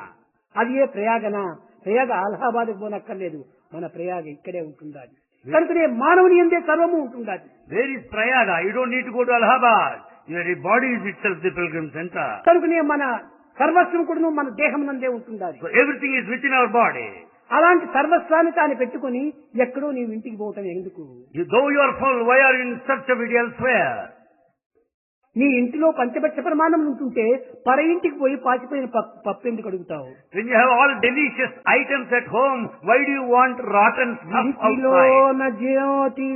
అది ఏ ప్రయాగనా? ప్రయాగ అలహాబాద్ పోనక్కర్లేదు, మన ప్రయాగ ఇక్కడే ఉంటుండాలి. కనుకనే మానవుని ఎందే సర్వము ఉంటుండాలి. Where is Prayaga? You don't need to go to Allahabad. Your body is itself the pilgrim center. కనుకనే మన సర్వస్వం కూడా మన దేహం నందే ఉంటుండాలి. So everything is within our body. అలాంటి సర్వస్వాన్ని తాను పెట్టుకుని ఎక్కడో నీవు ఇంటికి పోవటం ఎందుకు? Though you are full, why are you in search of it elsewhere? నీ ఇంటిలో పంచపక్ష ప్రమాణం ఉంటుంటే పర ఇంటికి పోయి పాచిపోయిన పప్పు ఎందుకు అడుగుతావు? When you have all delicious items at home, why do you want rotten stuff outside? ఇంటిలోన జ్యోతి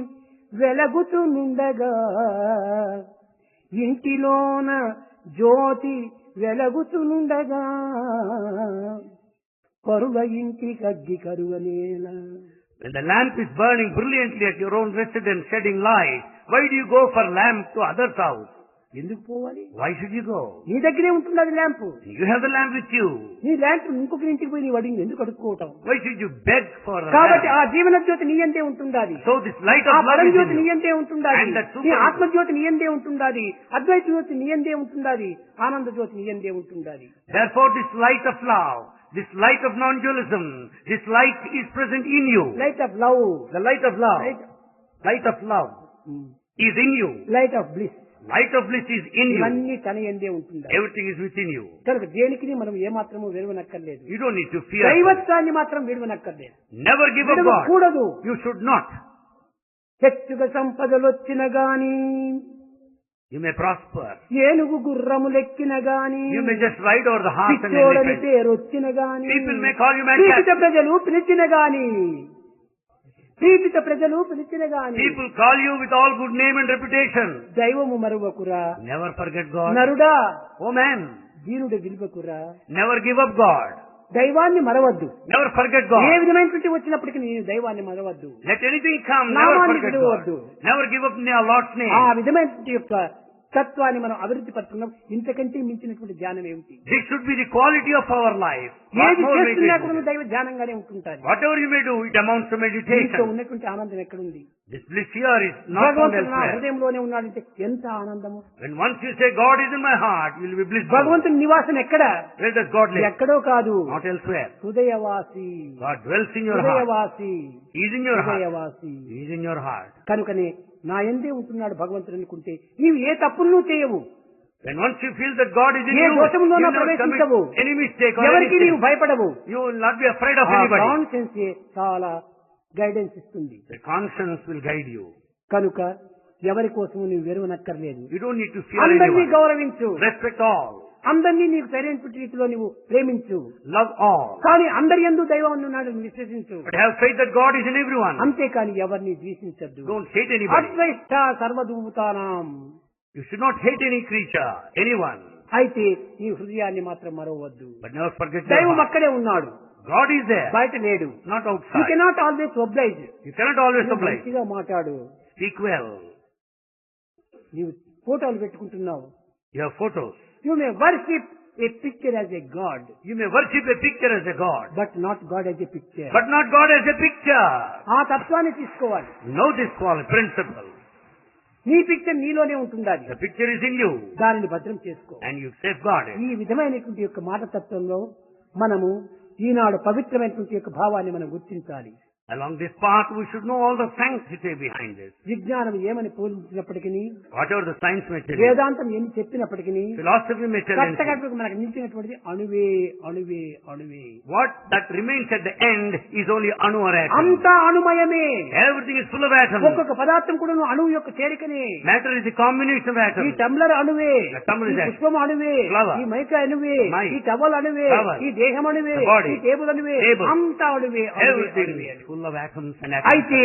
వెలగుతునుండగా, ఇంటిలోన జ్యోతి వెలగుతునుండగా, కరువ ఇంటికి అగ్గి కరువనేలా. When the lamp is burning brilliantly at your own residence, shedding light, why do you go for lamp to others' house? ఎందుకు పోవాలి? Why should you go? నీ దగ్గరే ఉంటుంది అది lamp. You have the lamp with you. నీ lamp ఇంకొక ఇంటికి పోయి నీ వడిని ఎందుకు అడుక్కోవటం? Why should you beg for a కాబట్టి lamp? ఆ జీవన జ్యోతి నీ అందే ఉంటుండాలి. So this light ఆ of love పరం is జ్యోతి in నీ you. అందే ఉంటుండాలి. And that నీ super- ఆత్మజ్యోతి నీ అందే ఉంటుండాలి. అద్వైత జ్యోతి నీ అందే ఉంటుండాలి. ఆనంద జ్యోతి నీ అందే ఉంటుండాలి. Therefore this light of love, this light of non-dualism, this light is present in you. Light of love, The light of love, light of love is in you. Light of bliss, Light of bliss is in you. ఇవన్నీ తన ఎందే ఉంటుండాలి. Everything is within you. కనుక దేనికి మనం ఏమాత్రము విడవనక్కర్లేదు. You don't need to fear. దైవత్వాన్ని మాత్రం విడవనక్కర్లేదు. Never give up God. కూడదు. You should not. హెచ్చుగ సంపదలొచ్చిన గాని, You may prosper. ఏనుగు గుర్రములెక్కిన గాని, You may just ride over the horse and పిచ్చోడని elephant. పేరొచ్చిన గాని, People may call you పీడిత madman. ప్రజలు పిలిచిన గాని, పీడిత ప్రజలు పిలిచిన గాని, People call you with all good name and reputation. దైవము మరువకురా. Never forget God. నరుడా, Oh man, దీనుడు విలువకురా. never give up God. దైవాన్ని మరవద్దు. Never forget ఏ God. విధమైనటువంటి వచ్చినప్పటికీ నీ దైవాన్ని మరవద్దు. Let anything come, never నామాన్ని forget విడవద్దు. God. Never give up our Lord's name. ఆ విధమైనటువంటి యొక్క తత్వాన్ని మనం అభివృద్ధి పరుచుకున్నాం. ఇంతకంటే మించినటువంటి ధ్యానం ఏమిటి? This should be the quality of our life. What ఏది more చేస్తున్నా meditation? కూడా దైవ ధ్యానంగానే ఉంటుంటారు. Whatever you may do, it amounts to దీంట్లో meditation. ఉన్నటువంటి ఆనందం ఎక్కడుంది? This bliss here is not found భగవంతుడు నా elsewhere. హృదయంలోనే ఉన్నాడంటే ఎంత ఆనందము! When once you say God is in my heart, you will be blissful. భగవంతుని నివాసం ఎక్కడ? Where does God live? ఎక్కడో కాదు, Not elsewhere. హృదయవాసి. God dwells in your heart. హృదయవాసి, He is in your heart. హృదయవాసి. He is in your heart. కనుకనే నా యందే ఉంటున్నాడు భగవంతుడు అనుకుంటే నీవు ఏ తప్పులను చేయవు, When once you feel that God is in A you, you దోషములోనూ will not commit ప్రవేశించవు, any mistake or any ఎవరికి నీవు sin. భయపడవు. You will not be afraid of ఆ anybody. కాన్షియన్స్ చాలా గైడెన్స్ ఇస్తుంది. The conscience will guide you. కనుక ఎవరి కోసము నీవు వెరువనక్కర్లేదు. You don't need to fear అందరినీ anyone. గౌరవించు, Respect all. అందరినీ నీకు సరైనటువంటి రీతిలో నీవు ప్రేమించు. Love all. కానీ అందరి యందు దైవం ఉన్నాడు విశ్వసించు. But have faith that God is in everyone. అంతేకాని ఎవరిని ద్వేషించద్దు. Don't hate anybody. అద్వైష్ట సర్వదూతానాం. You should not hate any creature, anyone. అయితే ఈ హృదయాన్ని మాత్రం మరవద్దు. But never forget your దైవం heart. అక్కడే ఉన్నాడు, God is there, బయట లేడు. not you outside. Cannot always oblige. You cannot always oblige. మంచిగా మాట్లాడు. Speak well. నీవు ఫోటోలు పెట్టుకుంటున్నావు. You have photos. You may worship A picture as a God, You may worship a picture as a God, but not God as a picture. but not God as a picture. ఆ తత్వాన్ని తీసుకోవాలి. Know this principle. నీ picture నీలోనే ఉంటుండాలి, The picture is in you, దానిని భద్రం చేసుకో. and you safeguard it. ఈ విధమైనటువంటి యొక్క మాట తత్వంలో మనము ఈనాడు పవిత్రమైనటువంటి యొక్క భావాన్ని మనం గుర్తించాలి. Along this path, we should know all the sanctity behind this. విజ్ఞానం ఏమని పూజించినప్పటికీ, Whatever the science may tell you, వేదాంతం ఏమి చెప్పినప్పటికీ, philosophy may tell you, కట్టకట్టుకు మనకు నిలిచినటువంటిది అణువే అణువే అణువే. what that remains at the end is only anu or atom. అంతా అణుమయమే. Everything is full of atoms. ఒక్కొక్క పదార్థం కూడా అణువు యొక్క చేరికనే. Matter is a combination of ఈ atoms. టంబ్లర్ అణువే, The tumbler is ఈ atom. పుష్పం అణువే, Flower. ఈ మైక అణువే, Mic. ఈ టవల్ అణువే, Towel. ఈ దేహం అణువే, The body. ఈ టేబుల్ అణువే, Table. అంతా అణువే అణువే, Everything అణువే. is full of atoms and atoms. అయితే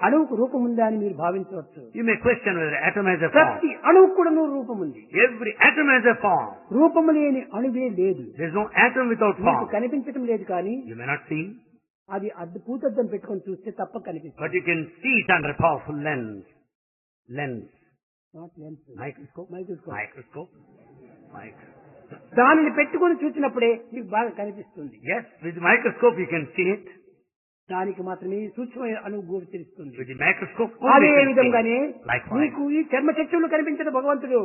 అణువుకు రూపం ఉందా అని మీరు భావించవచ్చు. You may question whether atom has a form. ప్రతి అణువుకు కూడా రూపం ఉంది. Every atom has a form. రూపము లేని అణువే లేదు. There is no atom without మీకు form. కనిపించడం లేదు, కానీ You may not see, అది పూతద్దం పెట్టుకొని చూస్తే తప్ప కనిపిస్తుంది. but you can see it under a powerful lens. Lens. Not lens. Microscope. Microscope. Microscope. దానిని పెట్టుకొని చూసినప్పుడే మీకు బాగా కనిపిస్తుంది. Yes, with the microscope you can see it. దానికి మాత్రమే సూక్ష్మ అణువు గోచరిస్తుంది. With the microscope అదే only you can విధంగానే see. Likewise. నీకు ఈ చర్మ చక్షువులు కనిపించదు భగవంతుడు.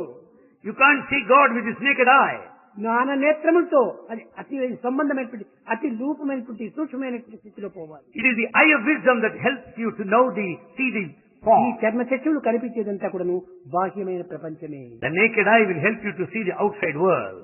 You can't see God with his naked eye. జ్ఞాన నేత్రములతో అది అతి సంబంధమైనటువంటి అతి రూపమైనటువంటి సూక్ష్మమైనటువంటి స్థితిలో పోవాలి. It is the eye of wisdom that helps you to know see the ఈ form. చర్మ చక్షువులు కనిపించేదంతా కూడాను బాహ్యమైన ప్రపంచమే. The naked eye will help you to see the outside world.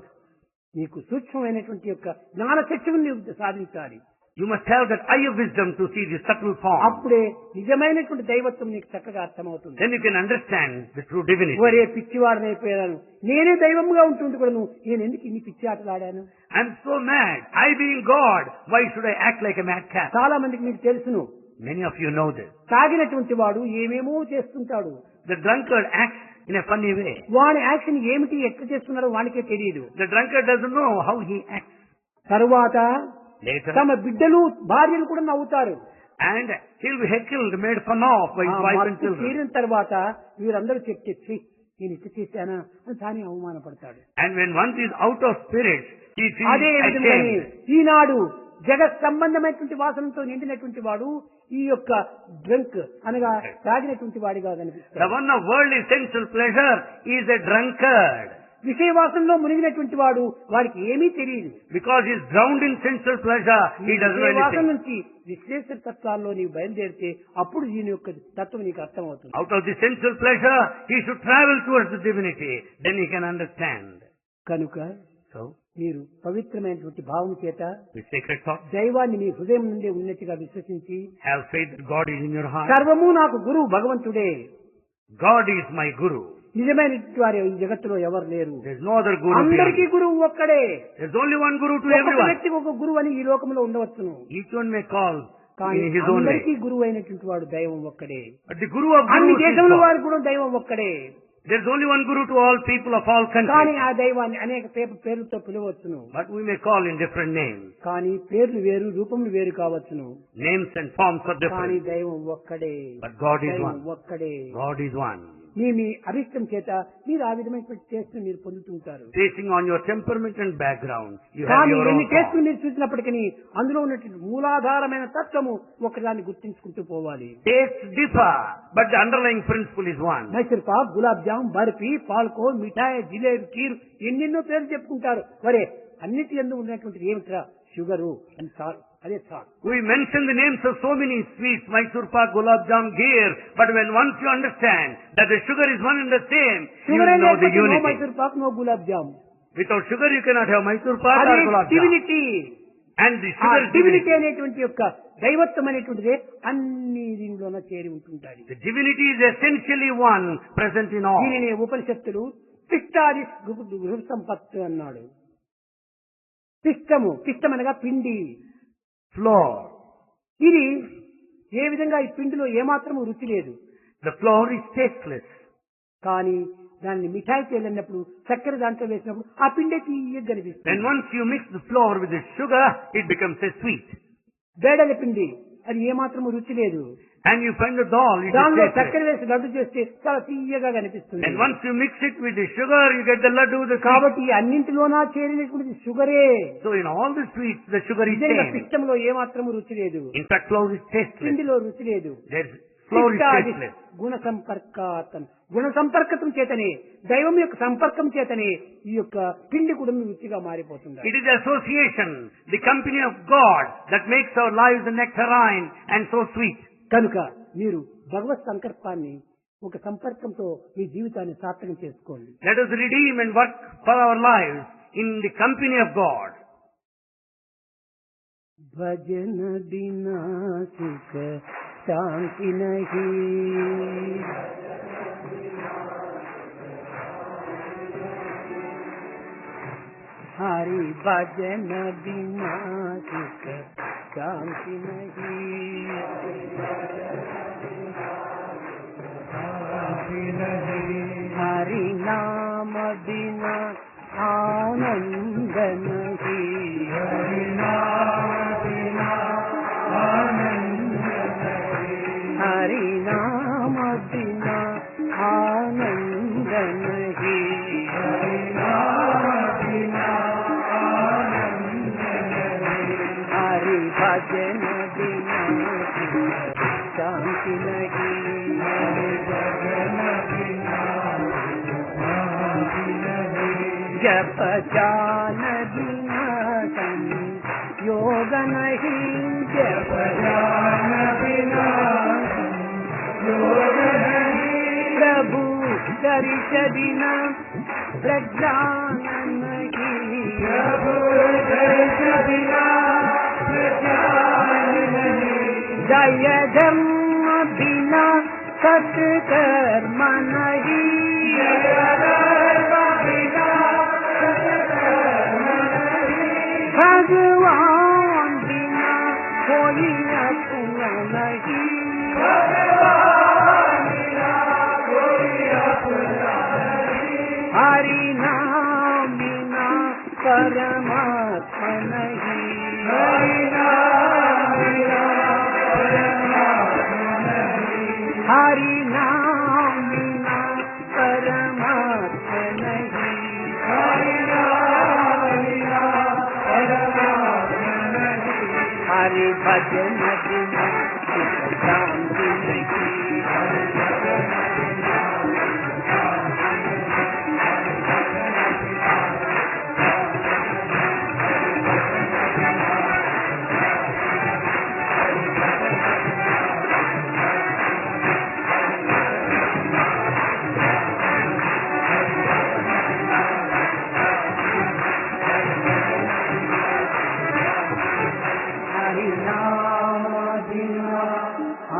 నీకు సూక్ష్మమైనటువంటి యొక్క జ్ఞాన చక్షువుని నీవు సాధించాలి. You must have that eye of wisdom to see the subtle form. అప్పుడే నిజమైనటువంటి దైవత్వం నీకు చక్కగా అర్థమవుతుంది. Then you can understand the true divinity. ఒరే పిచ్చివాడనైపోయాను, నేనే దైవంగా ఉంటుంది కూడా నేను ఎందుకు ఇన్ని పిచ్చి ఆటలు ఆడాను? I'm so mad. I being God, why should I act like a madcap? చాలా మందికి మీకు తెలుసును, Many of you know this. తాగినటువంటి వాడు ఏమేమో చేస్తుంటాడు. The drunkard acts in a funny way. వాని యాక్షన్ ఏమిటి ఎట్లా చేస్తున్నారో వానికే తెలియదు. The drunkard doesn't know how he acts. తరువాత Later, తమ బిడ్డలు భార్యలు కూడా నవ్వుతారు. and he'll be heckled, made fun of by his wife and children. తీరిన తర్వాత వీరందరూ చెప్తే నేను ఇట్లా చేశానా అని తానే అవమానపడతాడు. And when one is out of spirits, he అదే feels విధంగా ashamed. ఈనాడు జగత్ సంబంధమైనటువంటి వాసనతో నిండినటువంటి వాడు ఈ యొక్క డ్రంక్ అనగా తాగినటువంటి వాడిగా The కనిపిస్తాడు. one of worldly sensual pleasure is a drunkard. విషయవాసనలో మునిగినటువంటి వాడు వాడికి ఏమీ తెలియదు. Because he is drowned in sensual pleasure, he doesn't know విషయవాసన anything. నుంచి విశ్లేషణ తత్వాల్లో నీవు బయలుదేరితే అప్పుడు దీని యొక్క తత్వం నీకు అర్థమవుతుంది. Out of the sensual pleasure, he should travel towards the divinity. Then he can understand. కనుక So, మీరు పవిత్రమైనటువంటి భావం చేత with sacred thought, దైవాన్ని మీ హృదయం నుండే ఉన్నట్టుగా విశ్వసించి, have faith that God is in your heart. సర్వము నాకు గురువు భగవంతుడే, God is my guru. నిజమైనటువంటి వారు ఈ జగత్తులో ఎవరు లేరు, There's no other guru అందరికీ beyond. గురువు ఒక్కడే. There's only one guru to ఒక్కొక్క everyone. వ్యక్తికి ఒక గురువు అని ఈ లోకంలో ఉండవచ్చును, Each one may call కానీ in his own అందరికీ way. గురువు అయినటువంటి వాడు దైవం ఒక్కడే. But the guru of అన్ని gurus is దేశంలో God. వారికి కూడా దైవం ఒక్కడే. There's only one guru to all people of all కానీ countries. ఆ దైవాన్ని అనేక పేర్లతో పిలవచ్చును, But we may call in different names. కానీ పేర్లు వేరు రూపములు వేరు కావచ్చును, Names and forms are కానీ different. దైవం ఒక్కడే. But God is దైవం one. ఒక్కడే. God is one. మీ అభిష్టం చేత మీరు ఆ విధమైనటువంటి టేస్ట్ మీరు పొందుతుంటారు. Basing on your temperament and background, you have కానీ your ఎన్ని own టేస్ట్ thought. మీరు చూసినప్పటికీ అందులో ఉన్నటువంటి మూలాధారమైన తత్వము ఒకదాన్ని గుర్తించుకుంటూ పోవాలి. Tastes differ, but the underlying principle is one. Mysore pak, gulab jam, barfi, పాల్కో, మిఠాయి, జిలేబీ, కీరు ఎన్నెన్నో పేర్లు చెప్పుకుంటారు. మరే అన్నిటి యందు ఉన్నటువంటిది ఏమిట్రా? షుగరు అని సార్, అదే sir. We mention the names of so many sweets, Mysore pak, gulab jam, gheer, but when once you understand that the sugar is one and the same, you sugar know the no unity. Mysore pak, no gulab jam. Without sugar you cannot have Mysore pak అదే or gulab jam. Divinity. And the ఆ sugar is divinity divinity. అనేటువంటి యొక్క దైవత్వం అనేటువంటిది అన్ని దీనిలోన చేరి ఉంటుంటాయి. The divinity is essentially one, present in all. దీనిని ఉపనిషత్తులు పిష్టాదిస్ గృహ సంపత్తు అన్నాడు. పిష్టం అనగా పిండి. Flour. ఇది ఏ విధంగా ఈ పిండిలో ఏమాత్రము రుచి లేదు. The flour is tasteless. కానీ దాన్ని మిఠాయి వెళ్ళినప్పుడు చక్కెర దాంట్లో వేసినప్పుడు ఆ పిండి తీయగా కనిపిస్తుంది. When once you mix the flour with the sugar, it becomes a sweet. బేడల పిండి అది ఏమాత్రము రుచి లేదు. And you find the dal, it is దానిలో tasteless. చక్కెర వేసి లడ్డు చేస్తే చాలా తీయగా కనిపిస్తుంది. And once you mix it with the sugar, you get the laddu, the sweet. కాబట్టి ఈ అన్నింటిలోనా చేరినటువంటి షుగరే. So in all the sweets, the sugar is నిజంగా same. పిష్టంలో ఏమాత్రము రుచి లేదు. In fact, flour is tasteless. పిండిలో రుచి లేదు. Flour is పిష్టాది tasteless. గుణ సంపర్కాతం, గుణ సంపర్కతం చేతనే, దైవం యొక్క సంపర్కం చేతనే ఈ యొక్క పిండి కూడా రుచిగా మారిపోతుంది. It is the association, the company of God that makes our lives nectarine and so sweet. కనుక మీరు భగవత్ సంకల్పాన్ని ఒక సంపర్కంతో మీ జీవితాన్ని సార్థకం చేసుకోండి. Let us redeem and work for our lives in the company of God. భజన బినా సుఖ శాంతి నహీ, హరి భజన బినా సుఖ శాంతి నహీ, హరి నామ బినా ఆనంద నహీ, హరి నామ బినా ఆనంద నహీ, హరి నామ బినా ఆనంద నహీ, హరి నామ బినా ఆనంద నహీ, హరి భజన బినా శాంతి నహీ, హరి భజన బినా శాంతి నహీ, जप जान बिना योग नहीं, जप जान बिना योग नहीं, प्रभु दर्श बिना प्रज्ञान नहीं, प्रभु दर्श बिना प्रज्ञान नहीं, जय धर्म बिना सत्कर्म नहीं, जय धर्म बिना भगवान बिना कोई अपना नहीं, भगवान बिना कोई अपना नहीं, हरि नाम बिना परमात्मा नहीं, हरि नाम बिना परमात्मा नहीं, हरि नाम बिना परमात्मा नहीं, हरि नाम बिना हरि भजन बिना शांति नहीं, हरि भजन बिना हरि नाम बिना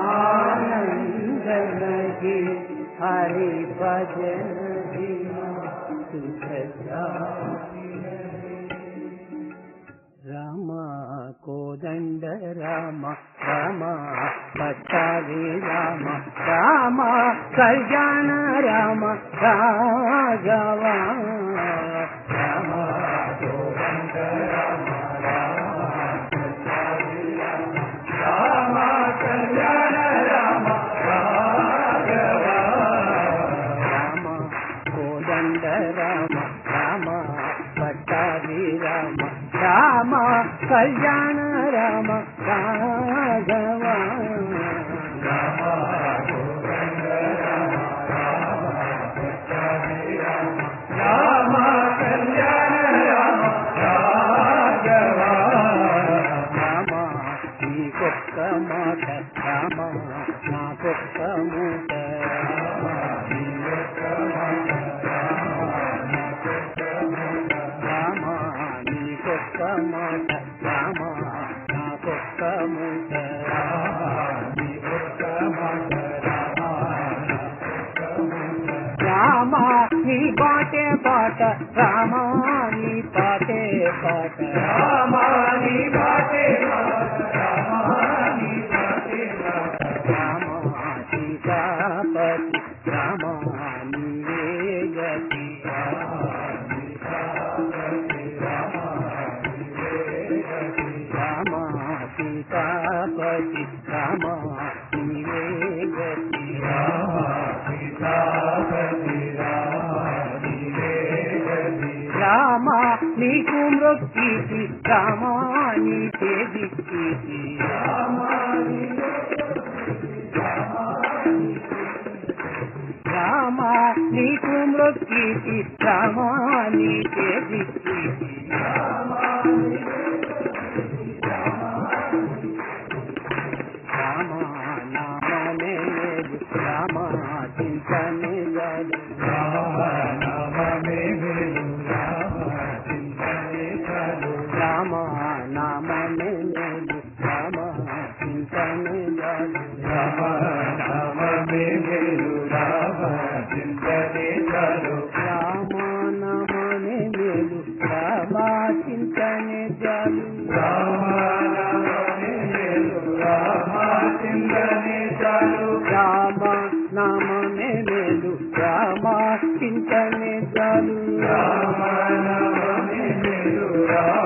आनंद नहीं, हरि भजन बिना सुख शांति नहीं, रामा कोदंड रामा रामा पट्टाभि रामा रामा कल्याण रामा राघवा, रामा कोदंड रामा रामा कल्याण रामा राघवा, శ్రీరామ రామ కళ్యాణ రామ రాఘవ రామ కళ్యాణ రామ రాఘవ రామ నీకొక్క మాట రామ నాకొక్క మూట రామ నీకొక్క మాట రామ నాకొక్క మూట రామ నీ బాటే పాట రామ నీ పాటే పాట రామ నీ బాటే పాట రామ నీ పాటే పాట రామ సీతాపతి రామ నీవే గతి రామ సీతాపతి రామ నీవే గతి రామ నీకు మృక్కి రామ నీ దిక్కి రామ నీకు మృక్కి రామ నీ దిక్కి రామ నామనే రామ చింతనే గడు రామ నామనే రామ నామనే రామ చింతనే గడు రామ నామనే రామ చింతనే గడు రామ నామనే రామ చింతనే గడు రామ నామనే రామ చింతనే గడు రామ నామనే రామ చింతనే గడు రామ నామనే రామ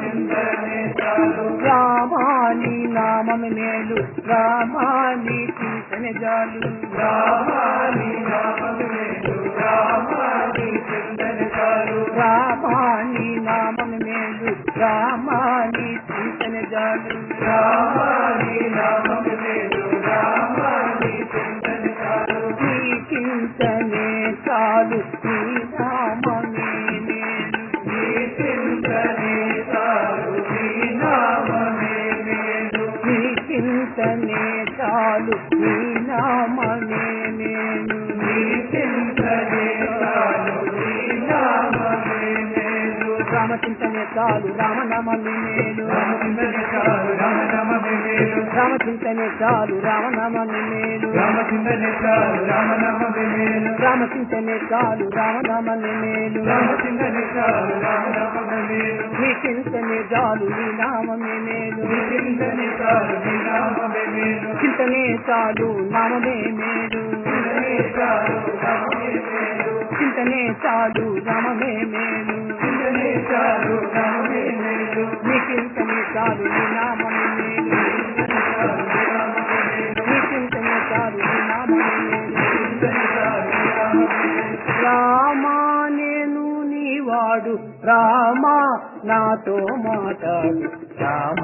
చింతనే గడు రామ నీ నామమే మేలు రామ నీ చింతనే గడు రామ నీ నామమే మేలు రామ నీ చింతనే గడు రామ నీ నామమే మేలు రామ నీ చింతనే గడు రామ నీ నామమే మేలు రామ నీ చింతనే గడు నీ చింతనే చాలు నీ నామమే మేలు నీ చింతనే చాలు నీ నామమే మేలు నీ చింతనే చాలు నీ నామమే మేలు నీ చింతనే చాలు నీ నామమే మేలు రామ చింతనే చాలు రామనామమే మేలు రామ చింతనే చాలు రామనామమే మేలు రామ చింతనే చాలు రామనామమే మేలు రామ చింతనే చాలు రామనామమే మేలు రామ చింతనే చాలు రామనామమే మేలు రామ చింతనే చాలు రామనామమే మేలు నీ చింతనే చాలు నీ నామమే మేలు నీ చింతనే చాలు నీ నామమే మేలు చింతనే చాలు నామమే మేలు చింతనే చాలు నామమే మేలు చింతనే చాలు నామమే మేలు చింతనే చాలు నామమే మేలు నీ చింతనే చాలు నీ నామమే మేలు నీ చింతనే చాలు నీ నామమే మేలు రామ నేను నీవాడు రామ నాతో మాట్లాడు రామ